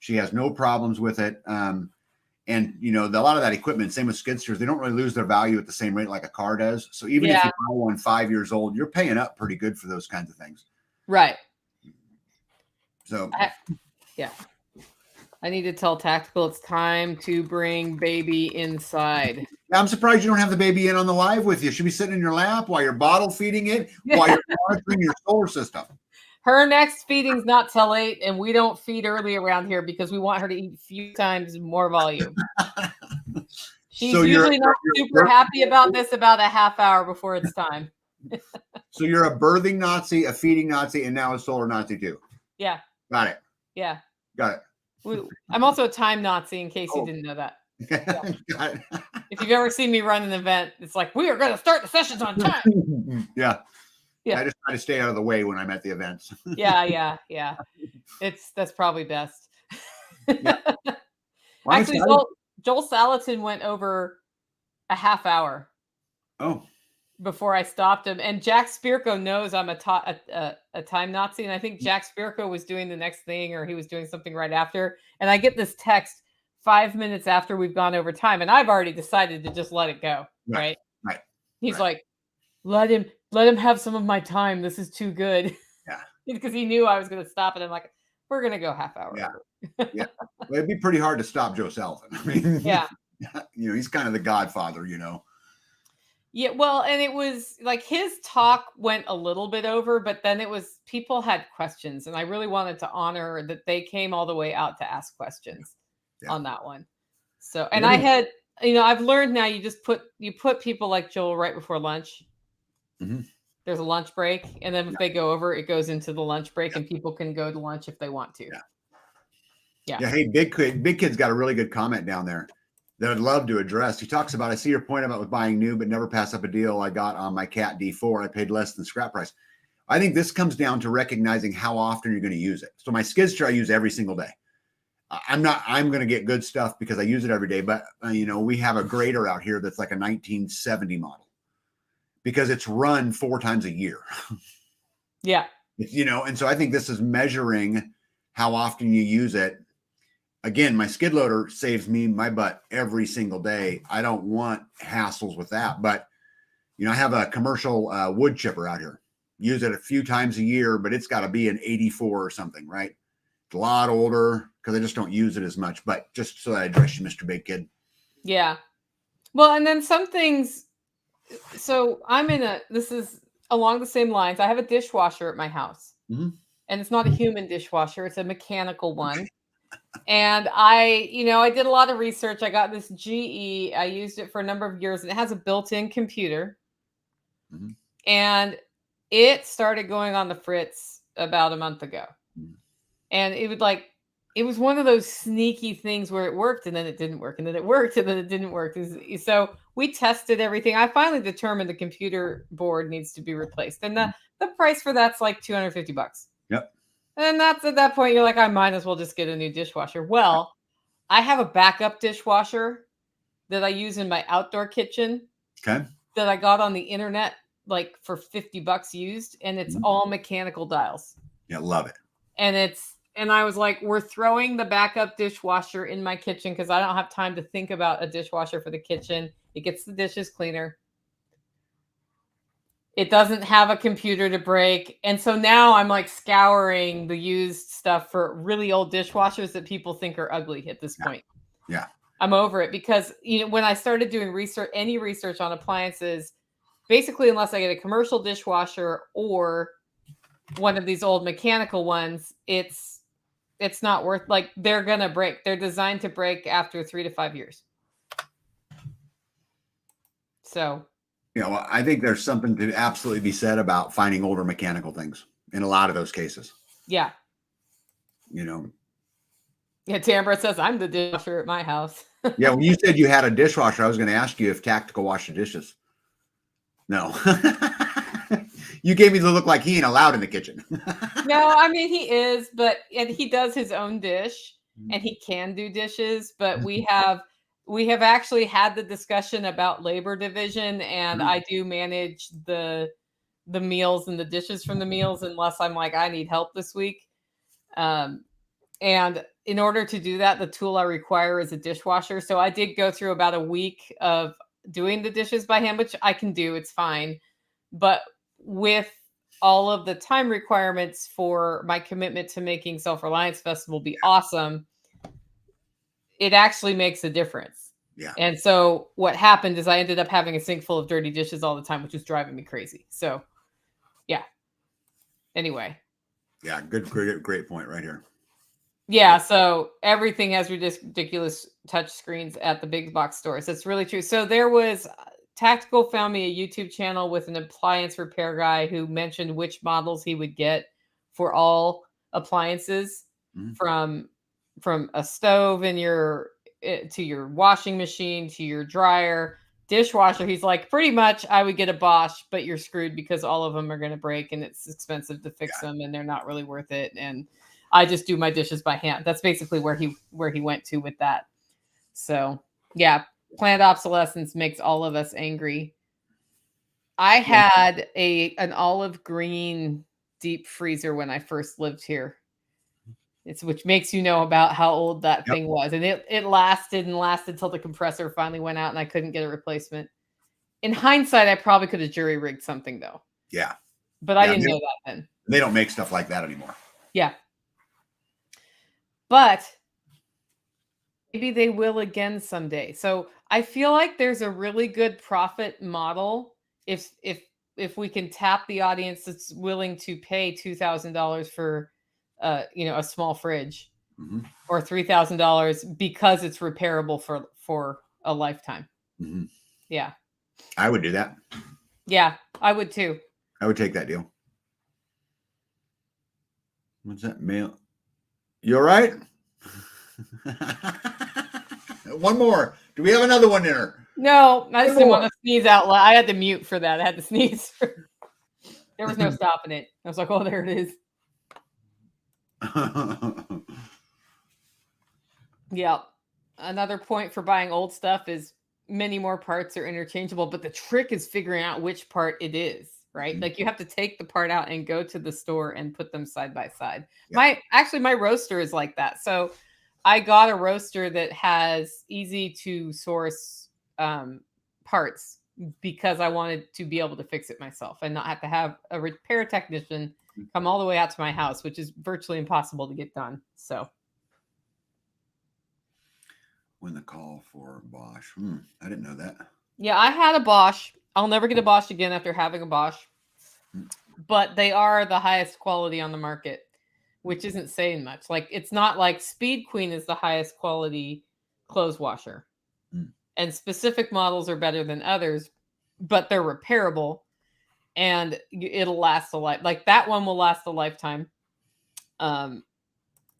She has no problems with it. And a lot of that equipment, same with skid steers, they don't really lose their value at the same rate like a car does. So even if you buy one 5 years old, you're paying up pretty good for those kinds of things. Right. So I need to tell Tactical it's time to bring baby inside. I'm surprised you don't have the baby in on the live with you. She'll be sitting in your lap while you're bottle feeding it, while you're monitoring your solar system. Her next feeding's not till 8, and we don't feed early around here because we want her to eat a few times more volume. She's usually not super happy about this about a half hour before it's time. So you're a birthing Nazi, a feeding Nazi, and now a solar Nazi too. Yeah. Got it. Yeah. Got it. I'm also a time Nazi, in case you didn't know that. Yeah. Got it. If you've ever seen me run an event, it's like, we are going to start the sessions on time. Yeah. I just try to stay out of the way when I'm at the events. Yeah. That's probably best. Yeah. Actually, Joel Salatin went over a half hour. Oh. Before I stopped him. And Jack Spirko knows I'm a time Nazi. And I think Jack Spirko was doing the next thing, or he was doing something right after. And I get this text 5 minutes after we've gone over time. And I've already decided to just let it go. Right. He's like, let him have some of my time. This is too good. Yeah. Because he knew I was going to stop. And I'm like, we're going to go half hour. Yeah. Yeah. Well, it'd be pretty hard to stop Joe Salvin. I mean, yeah. He's kind of the godfather, Yeah, well, and it was like his talk went a little bit over, but then it was people had questions, and I really wanted to honor that they came all the way out to ask questions on that one. So, and I had, I've learned now you put people like Joel right before lunch. Mm-hmm. There's a lunch break, and then if they go over, it goes into the lunch break, and people can go to lunch if they want to. Yeah. Hey, Big Kid's got a really good comment down there that I'd love to address. He talks about, I see your point about with buying new, but never pass up a deal I got on my Cat D4. I paid less than scrap price. I think this comes down to recognizing how often you're going to use it. So my skid steer I use every single day. I'm going to get good stuff because I use it every day. But, we have a grader out here that's like a 1970 model because it's run 4 times a year. Yeah. And so I think this is measuring how often you use it. Again, my skid loader saves me my butt every single day. I don't want hassles with that. But, I have a commercial wood chipper out here. Use it a few times a year, but it's got to be an 84 or something, right? It's a lot older because I just don't use it as much. But just so that I address you, Mr. Big Kid. Yeah. Well, and then some things. So this is along the same lines. I have a dishwasher at my house. Mm-hmm. And it's not a human dishwasher. It's a mechanical one. And I did a lot of research. I got this GE. I used it for a number of years, and it has a built-in computer. Mm-hmm. And it started going on the fritz about a month ago. Mm-hmm. And it was one of those sneaky things where it worked and then it didn't work, and then it worked and then it didn't work. So we tested everything. I finally determined the computer board needs to be replaced. And the price for that's like $250. Yep. And that's at that point, you're like, I might as well just get a new dishwasher. Well, I have a backup dishwasher that I use in my outdoor kitchen. Okay. That I got on the internet, like for $50 used. And it's all mechanical dials. Yeah, love it. And I was like, we're throwing the backup dishwasher in my kitchen because I don't have time to think about a dishwasher for the kitchen. It gets the dishes cleaner. It doesn't have a computer to break. And so now I'm like scouring the used stuff for really old dishwashers that people think are ugly at this point. Yeah. I'm over it because, you know, when I started doing any research on appliances, basically, unless I get a commercial dishwasher or one of these old mechanical ones, it's not worth, like, they're going to break. They're designed to break after 3 to 5 years. So, you know, I think there's something to absolutely be said about finding older mechanical things in a lot of those cases. yeah. You know, Yeah, Tambra says I'm the dishwasher at my house. yeah, when you said you had a dishwasher, I was going to ask you if Tactical washed the dishes. No. You gave me the look like he ain't allowed in the kitchen. No, I mean, he is, and he does his own dish and he can do dishes, but we have actually had the discussion about labor division, and I do manage the meals and the dishes from the meals unless I'm like, I need help this week. And in order to do that, the tool I require is a dishwasher. So I did go through about a week of doing the dishes by hand, which I can do. It's fine. But with all of the time requirements for my commitment to making Self-Reliance Festival be awesome, it actually makes a difference. Yeah. And so what happened is I ended up having a sink full of dirty dishes all the time, which was driving me crazy. So, yeah. Anyway. Yeah, great point right here. Yeah, so everything has ridiculous touch screens at the big box stores. That's really true. So there was Tactical found me a YouTube channel with an appliance repair guy who mentioned which models he would get for all appliances, from a stove in your to your washing machine to your dryer, dishwasher. He's like, pretty much I would get a Bosch, but you're screwed because all of them are going to break and it's expensive to fix them and they're not really worth it. And I just do my dishes by hand. That's basically where he went to with that. So, yeah, planned obsolescence makes all of us angry. I had an olive green deep freezer when I first lived here. Which makes you know about how old that thing was. And it lasted and lasted till the compressor finally went out and I couldn't get a replacement. In hindsight, I probably could have jury rigged something though. Yeah. But I didn't know that then. They don't make stuff like that anymore. Yeah. But maybe they will again someday. So I feel like there's a really good profit model if we can tap the audience that's willing to pay $2,000 for a small fridge, or $3,000 because it's repairable for a lifetime. Yeah. I would do that. Yeah, I would too. I would take that deal. What's that mail? You all right? One more. Do we have another one in her? No, I just didn't want to sneeze out loud. I had to mute for that. I had to sneeze. There was no stopping it. I was like, oh, there it is. Yeah. Another point for buying old stuff is many more parts are interchangeable, but the trick is figuring out which part it is, right? Like you have to take the part out and go to the store and put them side by side. Yeah. My roaster is like that. So I got a roaster that has easy to source parts because I wanted to be able to fix it myself and not have to have a repair technician come all the way out to my house, which is virtually impossible to get done. So when the call for Bosch. I didn't know that. Yeah, I had a Bosch. I'll never get a Bosch again after having a Bosch. But they are the highest quality on the market, which isn't saying much. Like, it's not like Speed Queen is the highest quality clothes washer. And specific models are better than others, but they're repairable and it'll last a life. Like that one will last a lifetime.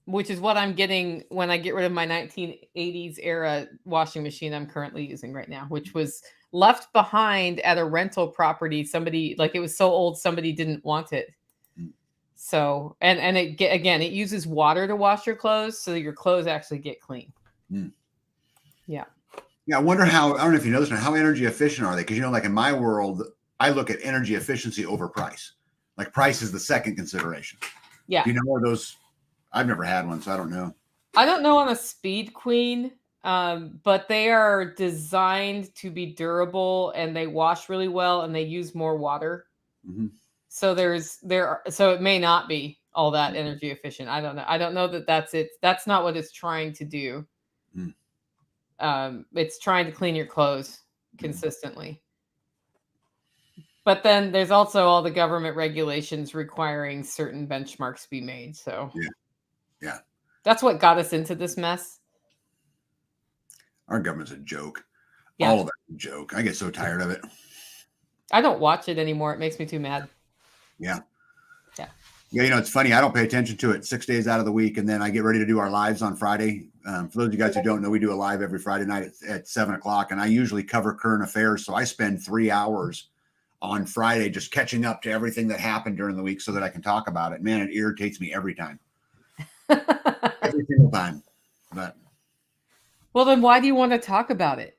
Which is what I'm getting when I get rid of my 1980s era washing machine I'm currently using right now, which was left behind at a rental property. Somebody, like, it was so old, somebody didn't want it. So, and it uses water to wash your clothes, so your clothes actually get clean. Yeah. Yeah. I wonder I don't know if you know this, how energy efficient are they? Because, like in my world, I look at energy efficiency over price. Like price is the second consideration. Yeah. Do you know those? I've never had one, so I don't know. I don't know on a Speed Queen, but they are designed to be durable and they wash really well and they use more water. Mhm. So so it may not be all that energy efficient. I don't know. I don't know that that's it. That's not what it's trying to do. Mm. It's trying to clean your clothes Mhm. consistently. But then there's also all the government regulations requiring certain benchmarks be made. So Yeah. Yeah. that's what got us into this mess. Our government's a joke. Yeah. All of it's a joke. I get so tired of it. I don't watch it anymore. It makes me too mad. Yeah. Yeah. Yeah, you know, it's funny. I don't pay attention to it 6 days out of the week, and then I get ready to do our lives on Friday. For those of you guys who don't know, we do a live every Friday night at 7 o'clock, and I usually cover current affairs. So I spend 3 hours on Friday just catching up to everything that happened during the week so that I can talk about it. Man, it irritates me every time. Every single time. But Well, then why do you want to talk about it?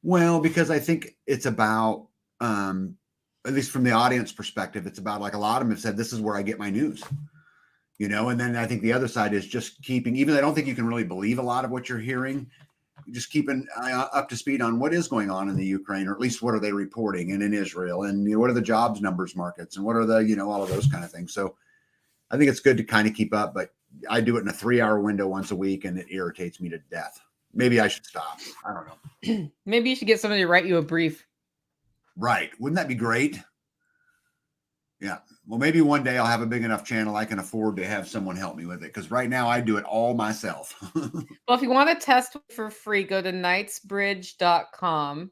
well, because I think it's about, at least from the audience perspective, it's about, like, a lot of them have said, this is where I get my news. You know, and then I think the other side is just keeping, even though I don't think you can really believe a lot of what you're hearing, just keeping up to speed on what is going on in the Ukraine, or at least what are they reporting, and in Israel, and what are the jobs numbers markets, and what are the, all of those kind of things. So I think it's good to kind of keep up, but I do it in a 3-hour window once a week, and it irritates me to death. Maybe I should stop. I don't know. Maybe you should get somebody to write you a brief. Right. Wouldn't that be great? Yeah. Well, maybe one day I'll have a big enough channel I can afford to have someone help me with it. Because right now I do it all myself. Well, if you want to test for free, go to knightsbridge.com.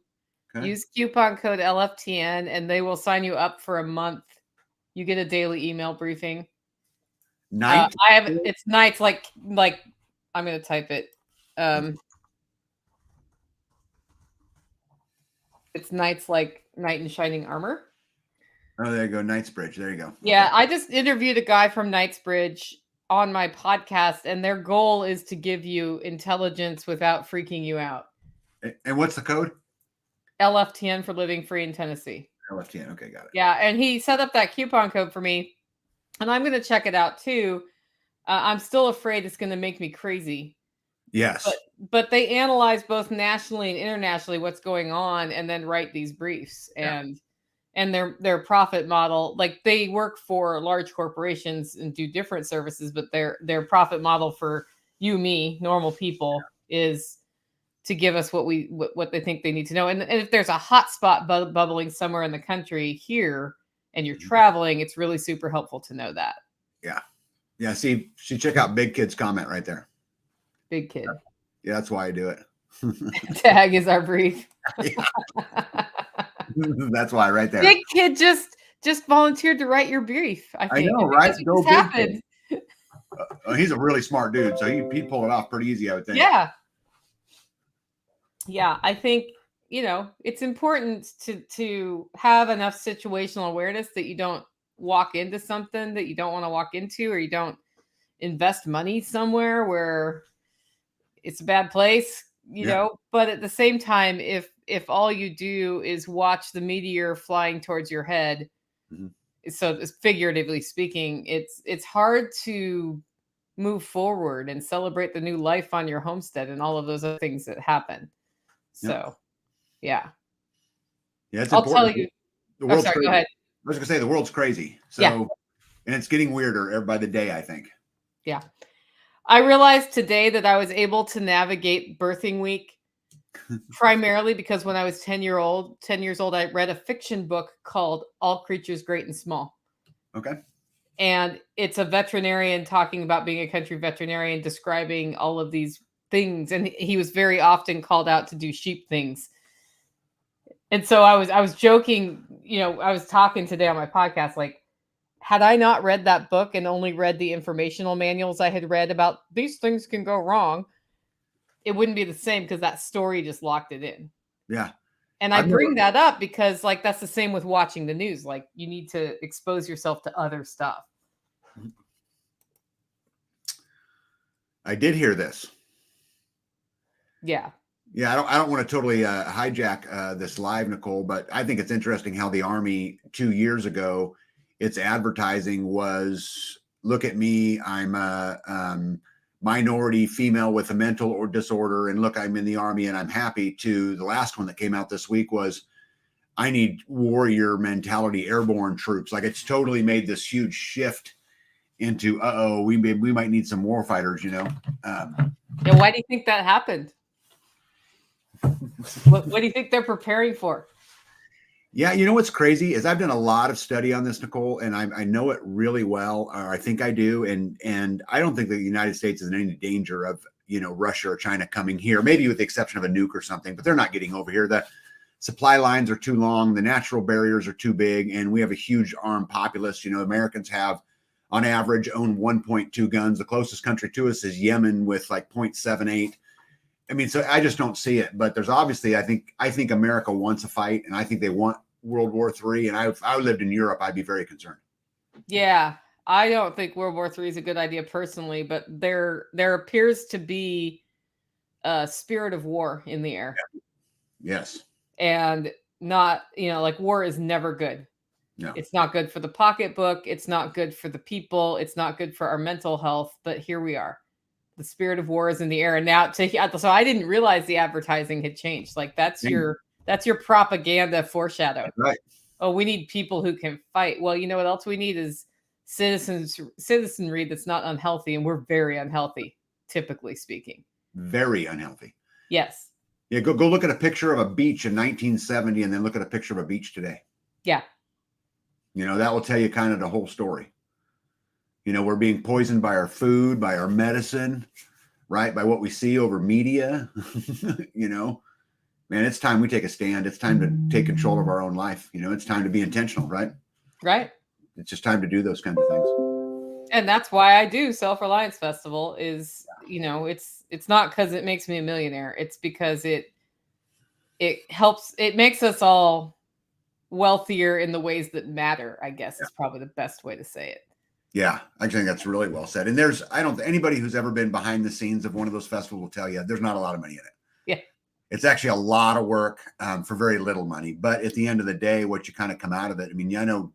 Okay. Use coupon code LFTN, and they will sign you up for a month. You get a daily email briefing. Night? It's nights like I'm going to type it. It's nights like knight in shining armor. Oh, there you go. Knightsbridge. There you go. Yeah, Okay. I just interviewed a guy from Knightsbridge on my podcast, and their goal is to give you intelligence without freaking you out. And what's the code? LFTN for living free in Tennessee. LFTN. Okay, got it. Yeah, and he set up that coupon code for me, and I'm going to check it out too. I'm still afraid it's going to make me crazy. Yes. But they analyze both nationally and internationally what's going on, and then write these briefs. And their profit model, like, they work for large corporations and do different services, but their profit model for me, normal people, is to give us what they think they need to know. And if there's a hot spot bubbling somewhere in the country here, and you're traveling, it's really super helpful to know that. Yeah. Yeah. See, check out Big Kid's comment right there. Big Kid. Yeah, that's why I do it. Tag is our brief. That's why, right there. Big Kid just volunteered to write your brief. I think. I know, right? Go Big Kid. He's a really smart dude, so he'd pull it off pretty easy, I would think. Yeah. Yeah, I think, it's important to have enough situational awareness that you don't walk into something that you don't want to walk into, or you don't invest money somewhere where it's a bad place, know. But at the same time, if all you do is watch the meteor flying towards your head, so figuratively speaking, it's hard to move forward and celebrate the new life on your homestead and all of those other things that happen. So, yeah. Yeah, it's I'll important. tell you. The world's sorry, crazy. go ahead. I was going to say the world's crazy. So, and it's getting weirder by the day, I think. Yeah. I realized today that I was able to navigate birthing week primarily because when I was 10 years old, I read a fiction book called All Creatures Great and Small. Okay. And it's a veterinarian talking about being a country veterinarian, describing all of these things. And he was very often called out to do sheep things. And so I was joking, I was talking today on my podcast, like, had I not read that book and only read the informational manuals I had read about these things can go wrong, it wouldn't be the same, because that story just locked it in. Yeah. And I bring that up because, like, that's the same with watching the news. Like, you need to expose yourself to other stuff. I did hear this. Yeah. Yeah, I don't want to totally hijack this live, Nicole, but I think it's interesting how the Army 2 years ago, its advertising was, look at me, I'm a minority female with a mental or disorder, and look, I'm in the Army and I'm happy, to the last one that came out this week was, I need warrior mentality, airborne troops. Like it's totally made this huge shift into, we might need some war fighters, you know? Yeah, why do you think that happened? What do you think they're preparing for? Yeah, you know what's crazy is I've done a lot of study on this, Nicole, and I know it really well, or I think I do, and I don't think that the United States is in any danger of, you know, Russia or China coming here, maybe with the exception of a nuke or something, but they're not getting over here. The supply lines are too long, the natural barriers are too big, and we have a huge armed populace. You know, Americans have, on average, own 1.2 guns. The closest country to us is Yemen with like 0.78. I mean, so I just don't see it. But there's obviously, I think America wants a fight, and I think they want World War III. And if I lived in Europe, I'd be very concerned. Yeah, I don't think World War III is a good idea personally, but there appears to be a spirit of war in the air. Yeah. Yes. And not, you know, like war is never good. No. It's not good for the pocketbook. It's not good for the people. It's not good for our mental health. But here we are. The spirit of war is in the air. And now so I didn't realize the advertising had changed. Like that's your propaganda foreshadow. Right. Oh, we need people who can fight. Well, you know what else we need is citizenry that's not unhealthy. And we're very unhealthy, typically speaking. Very unhealthy. Yes. Yeah, go look at a picture of a beach in 1970 and then look at a picture of a beach today. Yeah. You know, that will tell you kind of the whole story. You know, we're being poisoned by our food, by our medicine, right? By what we see over media. You know, man, it's time we take a stand. It's time to take control of our own life. You know, it's time to be intentional, right? Right. It's just time to do those kinds of things. And that's why I do Self-Reliance Festival is, you know, it's not because it makes me a millionaire. It's because it helps, it makes us all wealthier in the ways that matter, I guess is probably the best way to say it. Yeah, I think that's really well said. And anybody who's ever been behind the scenes of one of those festivals will tell you there's not a lot of money in it. Yeah. It's actually a lot of work for very little money. But at the end of the day, what you kind of come out of it, I mean, I know,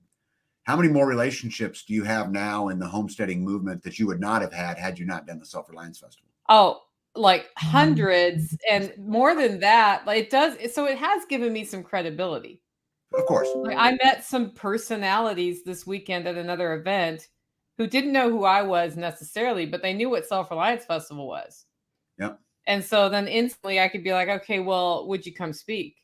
how many more relationships do you have now in the homesteading movement that you would not have had you not done the Self-Reliance Festival? Oh, like hundreds and more than that. Like it does. So it has given me some credibility. Of course. Like I met some personalities this weekend at another event who didn't know who I was necessarily, but they knew what Self-Reliance Festival was. Yep. And so then instantly I could be like, okay, well, would you come speak?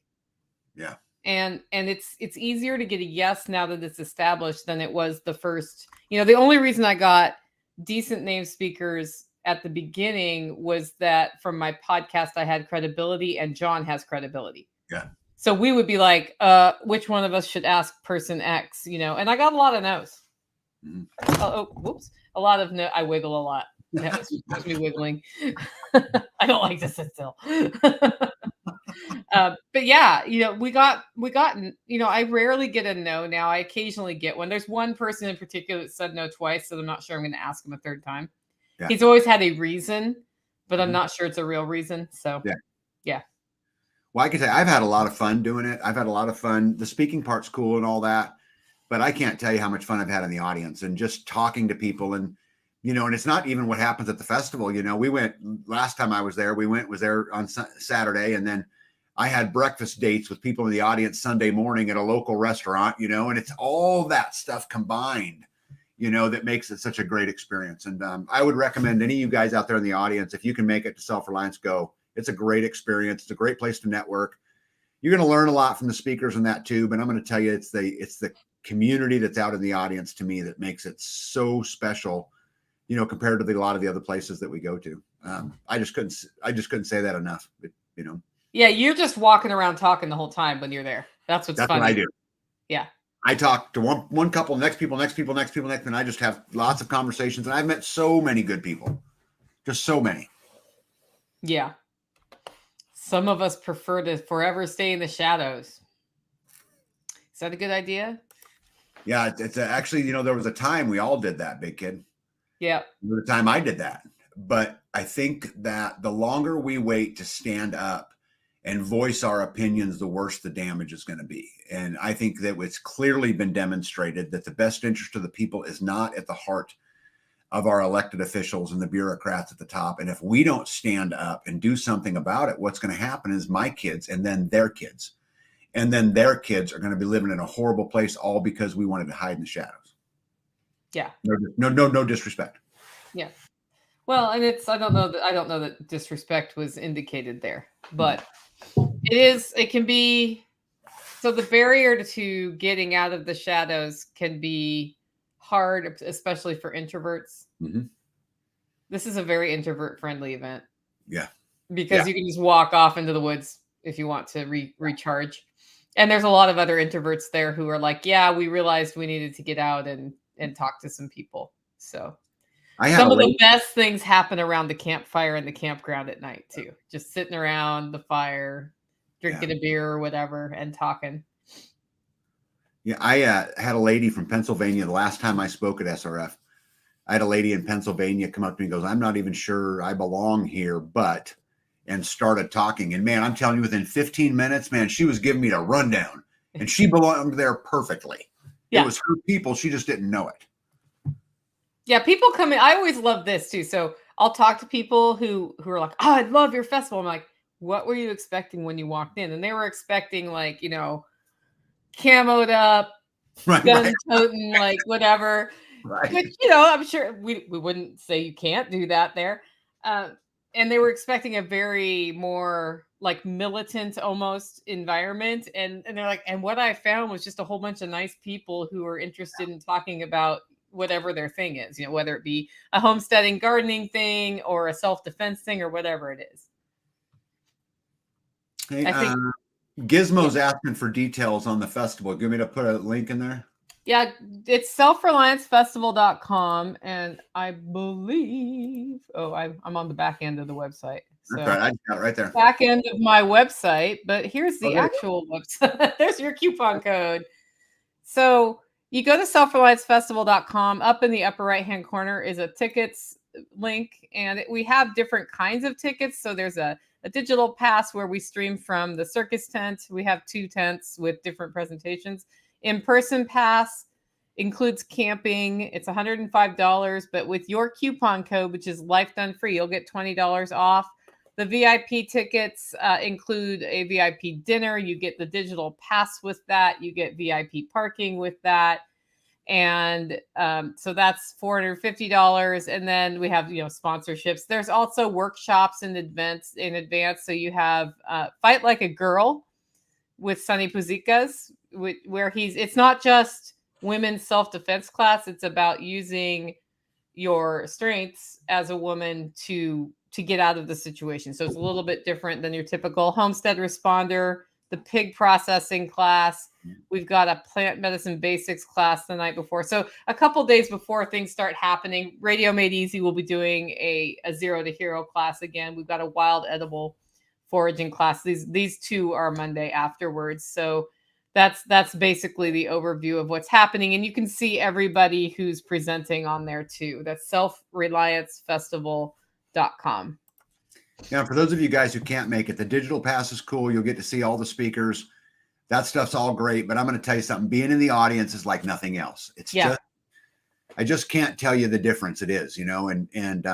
Yeah. And it's easier to get a yes now that it's established than it was the first. You know, the only reason I got decent name speakers at the beginning was that from my podcast I had credibility and John has credibility. Yeah. So we would be like, which one of us should ask person X, you know? And I got a lot of no's. Mm-hmm. Whoops. A lot of no. I wiggle a lot. That was me wiggling. I don't like to sit still. But yeah, you know, we got, you know, I rarely get a no now. I occasionally get one. There's one person in particular that said no twice, so I'm not sure I'm going to ask him a third time. Yeah. He's always had a reason, but I'm not sure it's a real reason. So yeah. Well, I can say I've had a lot of fun doing it. I've had a lot of fun. The speaking part's cool and all that, but I can't tell you how much fun I've had in the audience and just talking to people. And, you know, and it's not even what happens at the festival. You know, we went last time I was there, was there on Saturday. And then I had breakfast dates with people in the audience Sunday morning at a local restaurant, you know, and it's all that stuff combined, you know, that makes it such a great experience. And I would recommend any of you guys out there in the audience, if you can make it to Self-Reliance, go. It's a great experience. It's a great place to network. You're going to learn a lot from the speakers and that too. But I'm going to tell you, it's the community that's out in the audience to me that makes it so special, you know, compared to a lot of the other places that we go to. I just couldn't say that enough. But, you know. Yeah, you're just walking around talking the whole time when you're there. That's funny. What I do. Yeah. I talk to one couple, next people, and I just have lots of conversations. And I've met so many good people, just so many. Yeah. Some of us prefer to forever stay in the shadows. Is that a good idea? Yeah, it's actually, you know, there was a time we all did that, big kid. Yeah. There was a time I did that. But I think that the longer we wait to stand up and voice our opinions, the worse the damage is going to be. And I think that it's clearly been demonstrated that the best interest of the people is not at the heart of our elected officials and the bureaucrats at the top. And if we don't stand up and do something about it, what's going to happen is my kids and then their kids And then their kids are going to be living in a horrible place, all because we wanted to hide in the shadows. Yeah. No disrespect. Yeah. Well, and I don't know that disrespect was indicated there, but it can be, so the barrier to getting out of the shadows can be hard, especially for introverts. Mm-hmm. This is a very introvert friendly event. Yeah. Because you can just walk off into the woods if you want to recharge. And there's a lot of other introverts there who are like, yeah, we realized we needed to get out and talk to some people. So some of the best things happen around the campfire and the campground at night too. Just sitting around the fire, drinking a beer or whatever and talking. Yeah, I had a lady from Pennsylvania the last time I spoke at SRF. I had a lady in Pennsylvania come up to me and goes, I'm not even sure I belong here, but, and started talking. And man, I'm telling you, within 15 minutes, man, she was giving me the rundown and she belonged there perfectly. Yeah. It was her people. She just didn't know it. Yeah, people come in. I always love this too. So I'll talk to people who are like, oh, I love your festival. I'm like, what were you expecting when you walked in? And they were expecting like, camoed up, gun toting, like whatever. Right. Which, I'm sure we wouldn't say you can't do that there. And they were expecting a very more like militant almost environment. And they're like, and what I found was just a whole bunch of nice people who are interested in talking about whatever their thing is, whether it be a homesteading gardening thing or a self-defense thing or whatever it is. Hey, I think Gizmo's asking for details on the festival. Do you want me to put a link in there? Yeah, it's selfreliancefestival.com, and I believe, I'm on the back end of the website. So that's right. I got it right there. Back end of my website, but here's the actual website. There's your coupon code. So you go to selfreliancefestival.com. Up in the upper right-hand corner is a tickets link, and we have different kinds of tickets. So there's a digital pass where we stream from the circus tent. We have 2 tents with different presentations. In-person pass includes camping. It's $105, but with your coupon code, which is Life Done Free, you'll get $20 off. The VIP tickets include a VIP dinner. You get the digital pass with that. You get VIP parking with that. And so that's $450. And then we have, sponsorships. There's also workshops in advance. So you have Fight Like a Girl with Sonny Puzikas, where it's not just women's self-defense class. It's about using your strengths as a woman to get out of the situation. So it's a little bit different than your typical homestead responder, the pig processing class. We've got a plant medicine basics class the night before. So a couple days before things start happening, Radio Made Easy will be doing a Zero to Hero class again. We've got a wild edible foraging class. These 2 are Monday afterwards. So that's basically the overview of what's happening. And you can see everybody who's presenting on there too. That's selfreliancefestival.com. Now, for those of you guys who can't make it, the digital pass is cool. You'll get to see all the speakers. That stuff's all great. But I'm going to tell you something. Being in the audience is like nothing else. It's I just can't tell you the difference it is, and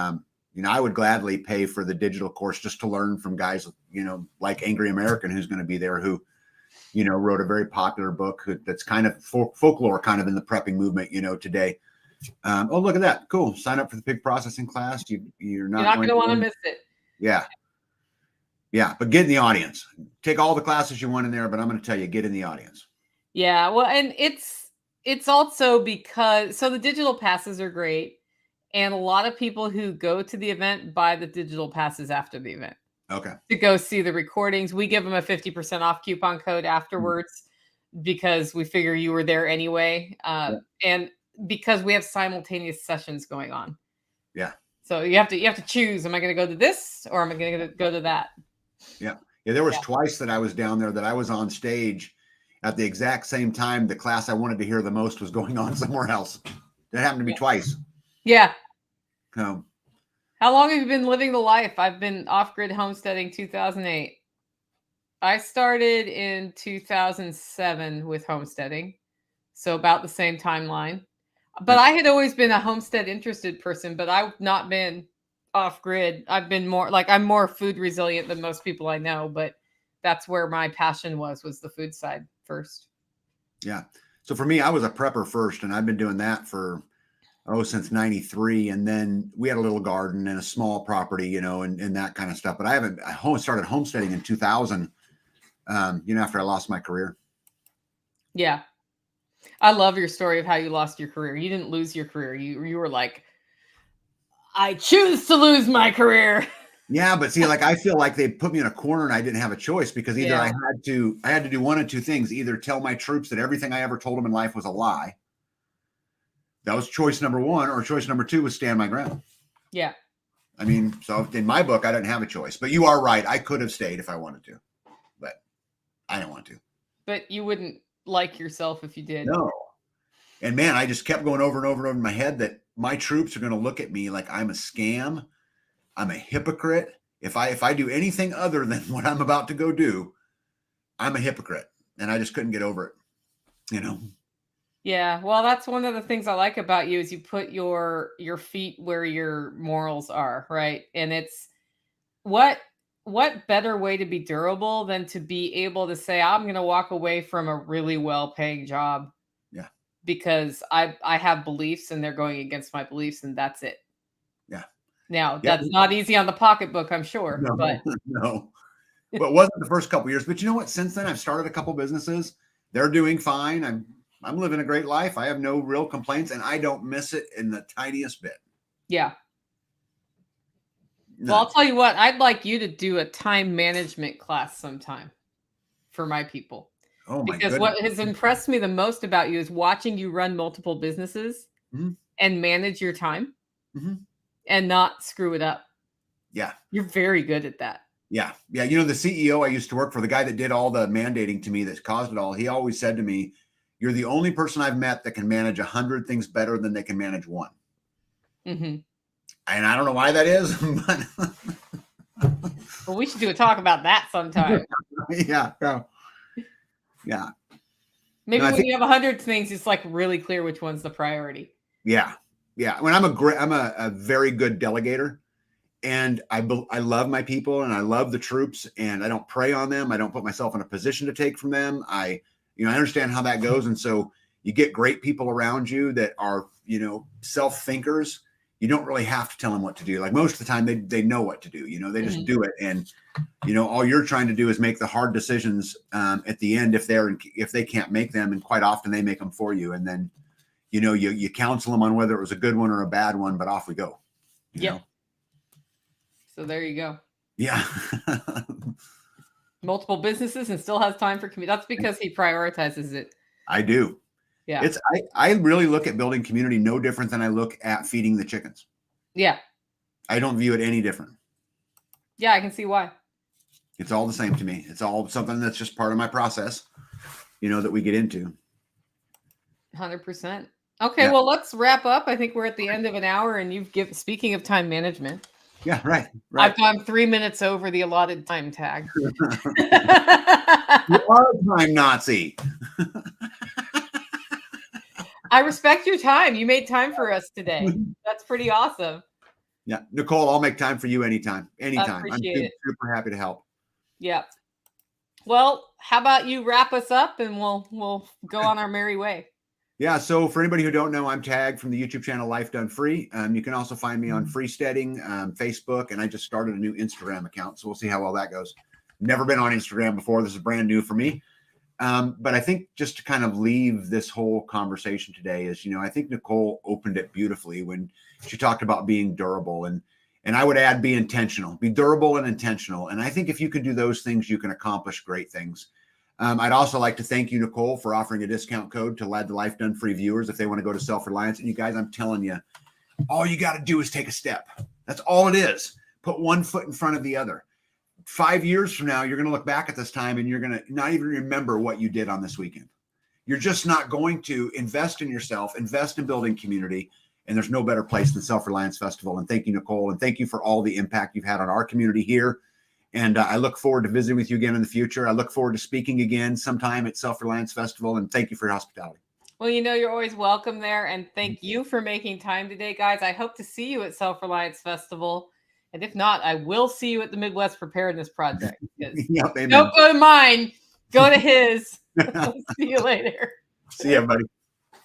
I would gladly pay for the digital course just to learn from guys, like Angry American, who's going to be there, who, wrote a very popular book that's kind of folklore, kind of in the prepping movement, today. Oh, look at that. Cool. Sign up for the pig processing class. You're not going to want to miss it. Yeah. Yeah. But get in the audience. Take all the classes you want in there, but I'm going to tell you, get in the audience. Yeah. Well, and it's also because, so the digital passes are great. And a lot of people who go to the event buy the digital passes after the event. Okay. To go see the recordings. We give them a 50% off coupon code afterwards because we figure you were there anyway. And because we have simultaneous sessions going on. Yeah. So you have to choose. Am I going to go to this or am I going to go to that? Yeah. Yeah. There was twice that I was down there that I was on stage at the exact same time. The class I wanted to hear the most was going on somewhere else. That happened to me twice. Yeah. How long have you been living the life? I've been off-grid homesteading 2008. I started in 2007 with homesteading. So about the same timeline. But I had always been a homestead interested person, but I've not been off grid. I've been more like, I'm more food resilient than most people I know, but that's where my passion was the food side first. Yeah. So for me, I was a prepper first, and I've been doing that for, since 93. And then we had a little garden and a small property, and that kind of stuff. But I started homesteading in 2000, after I lost my career. Yeah. I love your story of how you lost your career. You didn't lose your career. You were like, I choose to lose my career. Yeah, but see, like, I feel like they put me in a corner and I didn't have a choice, because either I had to do one of two things: either tell my troops that everything I ever told them in life was a lie. That was choice number one, or choice number two was stand my ground. Yeah. I mean, so in my book, I didn't have a choice. But you are right. I could have stayed if I wanted to, but I didn't want to. But you wouldn't like yourself if you did. No. And man, I just kept going over and over and over in my head that my troops are going to look at me like I'm a scam. I'm a hypocrite. If I do anything other than what I'm about to go do, I'm a hypocrite. And I just couldn't get over it, Yeah, well, that's one of the things I like about you is you put your feet where your morals are, right? And it's what better way to be durable than to be able to say, I'm going to walk away from a really well-paying job. Yeah. Because I have beliefs and they're going against my beliefs, and that's it. Yeah. Now, that's not easy on the pocketbook, I'm sure. No, but no. But it wasn't the first couple of years. But you know what? Since then, I've started a couple businesses. They're doing fine. I'm living a great life. I have no real complaints, and I don't miss it in the tiniest bit. Yeah. No. Well, I'll tell you what, I'd like you to do a time management class sometime for my people. Oh my because goodness. What has impressed me the most about you is watching you run multiple businesses and manage your time and not screw it up. Yeah. You're very good at that. Yeah. Yeah. The CEO I used to work for, the guy that did all the mandating to me that caused it all, he always said to me, you're the only person I've met that can manage 100 things better than they can manage one. And I don't know why that is, but well, we should do a talk about that sometime. Yeah. Yeah. Maybe when you have 100 things, it's like really clear which one's the priority. Yeah. Yeah. When I'm a very good delegator, and I love my people and I love the troops, and I don't prey on them. I don't put myself in a position to take from them. I understand how that goes. And so you get great people around you that are, self-thinkers. You don't really have to tell them what to do. Like most of the time they know what to do, they just do it. And, all you're trying to do is make the hard decisions at the end if they can't make them. And quite often they make them for you. And then, you counsel them on whether it was a good one or a bad one, but off we go. You know? So there you go. Yeah. Multiple businesses and still has time for community. That's because he prioritizes it. I do. Yeah. I really look at building community no different than I look at feeding the chickens. Yeah. I don't view it any different. Yeah, I can see why. It's all the same to me. It's all something that's just part of my process, that we get into. 100%. Okay, well, let's wrap up. I think we're at the end of an hour, and speaking of time management. Yeah, right. I've gone 3 minutes over the allotted time tag. You are a time Nazi. I respect your time. You made time for us today. That's pretty awesome. Yeah. Nicole, I'll make time for you anytime. Anytime. I'm super happy to help. Yeah. Well, how about you wrap us up and we'll go on our merry way. Yeah. So for anybody who don't know, I'm Tag from the YouTube channel Life Done Free. You can also find me on Freesteading, Facebook, and I just started a new Instagram account. So we'll see how well that goes. Never been on Instagram before. This is brand new for me. But I think just to kind of leave this whole conversation today is, I think Nicole opened it beautifully when she talked about being durable, and I would add be intentional, be durable and intentional. And I think if you can do those things, you can accomplish great things. I'd also like to thank you, Nicole, for offering a discount code to the Life Done Free viewers if they want to go to Self-Reliance. And you guys, I'm telling you, all you got to do is take a step. That's all it is. Put one foot in front of the other. 5 years from now, you're going to look back at this time and you're going to not even remember what you did on this weekend. You're just not going to invest in yourself, invest in building community. And there's no better place than Self-Reliance Festival. And thank you, Nicole. And thank you for all the impact you've had on our community here. And I look forward to visiting with you again in the future. I look forward to speaking again sometime at Self-Reliance Festival. And thank you for your hospitality. Well, you're always welcome there. And thank you for making time today, guys. I hope to see you at Self-Reliance Festival. And if not, I will see you at the Midwest Preparedness Project. Yep, amen. Don't go to mine. Go to his. See you later. See ya, buddy.